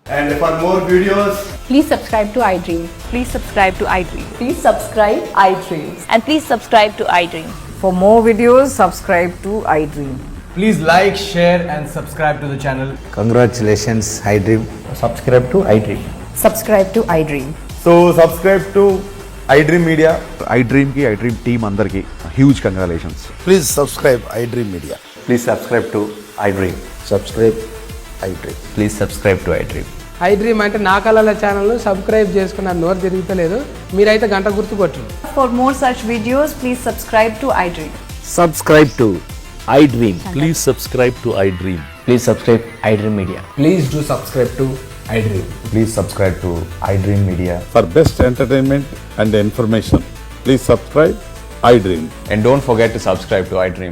Speaker 4: And for more videos,
Speaker 5: Please subscribe to iDream.
Speaker 6: Please subscribe to iDream.
Speaker 5: Please subscribe iDream.
Speaker 6: And please subscribe to iDream.
Speaker 7: For more videos, subscribe to iDream.
Speaker 4: please like, share, and subscribe to the channel.
Speaker 8: Congratulations, iDream.
Speaker 4: Subscribe to iDream.
Speaker 7: Subscribe to iDream.
Speaker 4: So subscribe to iDream Media.
Speaker 9: iDream ki iDream team andarki huge congratulations.
Speaker 8: Please subscribe iDream Media.
Speaker 4: Please subscribe to iDream.
Speaker 8: Subscribe iDream.
Speaker 4: Please subscribe to iDream.
Speaker 10: iDream అంటే నా కళల ఛానల్ సబ్స్క్రైబ్ చేసుకున్న నోరు తిరుగుతలేదు, మీరైతే గంట గుర్తు కొట్టండి.
Speaker 6: For more such videos, please subscribe to iDream.
Speaker 8: Subscribe to iDream.
Speaker 11: Please subscribe to iDream.
Speaker 4: Please subscribe iDream Media.
Speaker 10: Please do subscribe to iDream.
Speaker 4: Please subscribe to iDream Media.
Speaker 9: For best entertainment and information, please subscribe iDream.
Speaker 4: And don't forget to subscribe to iDream.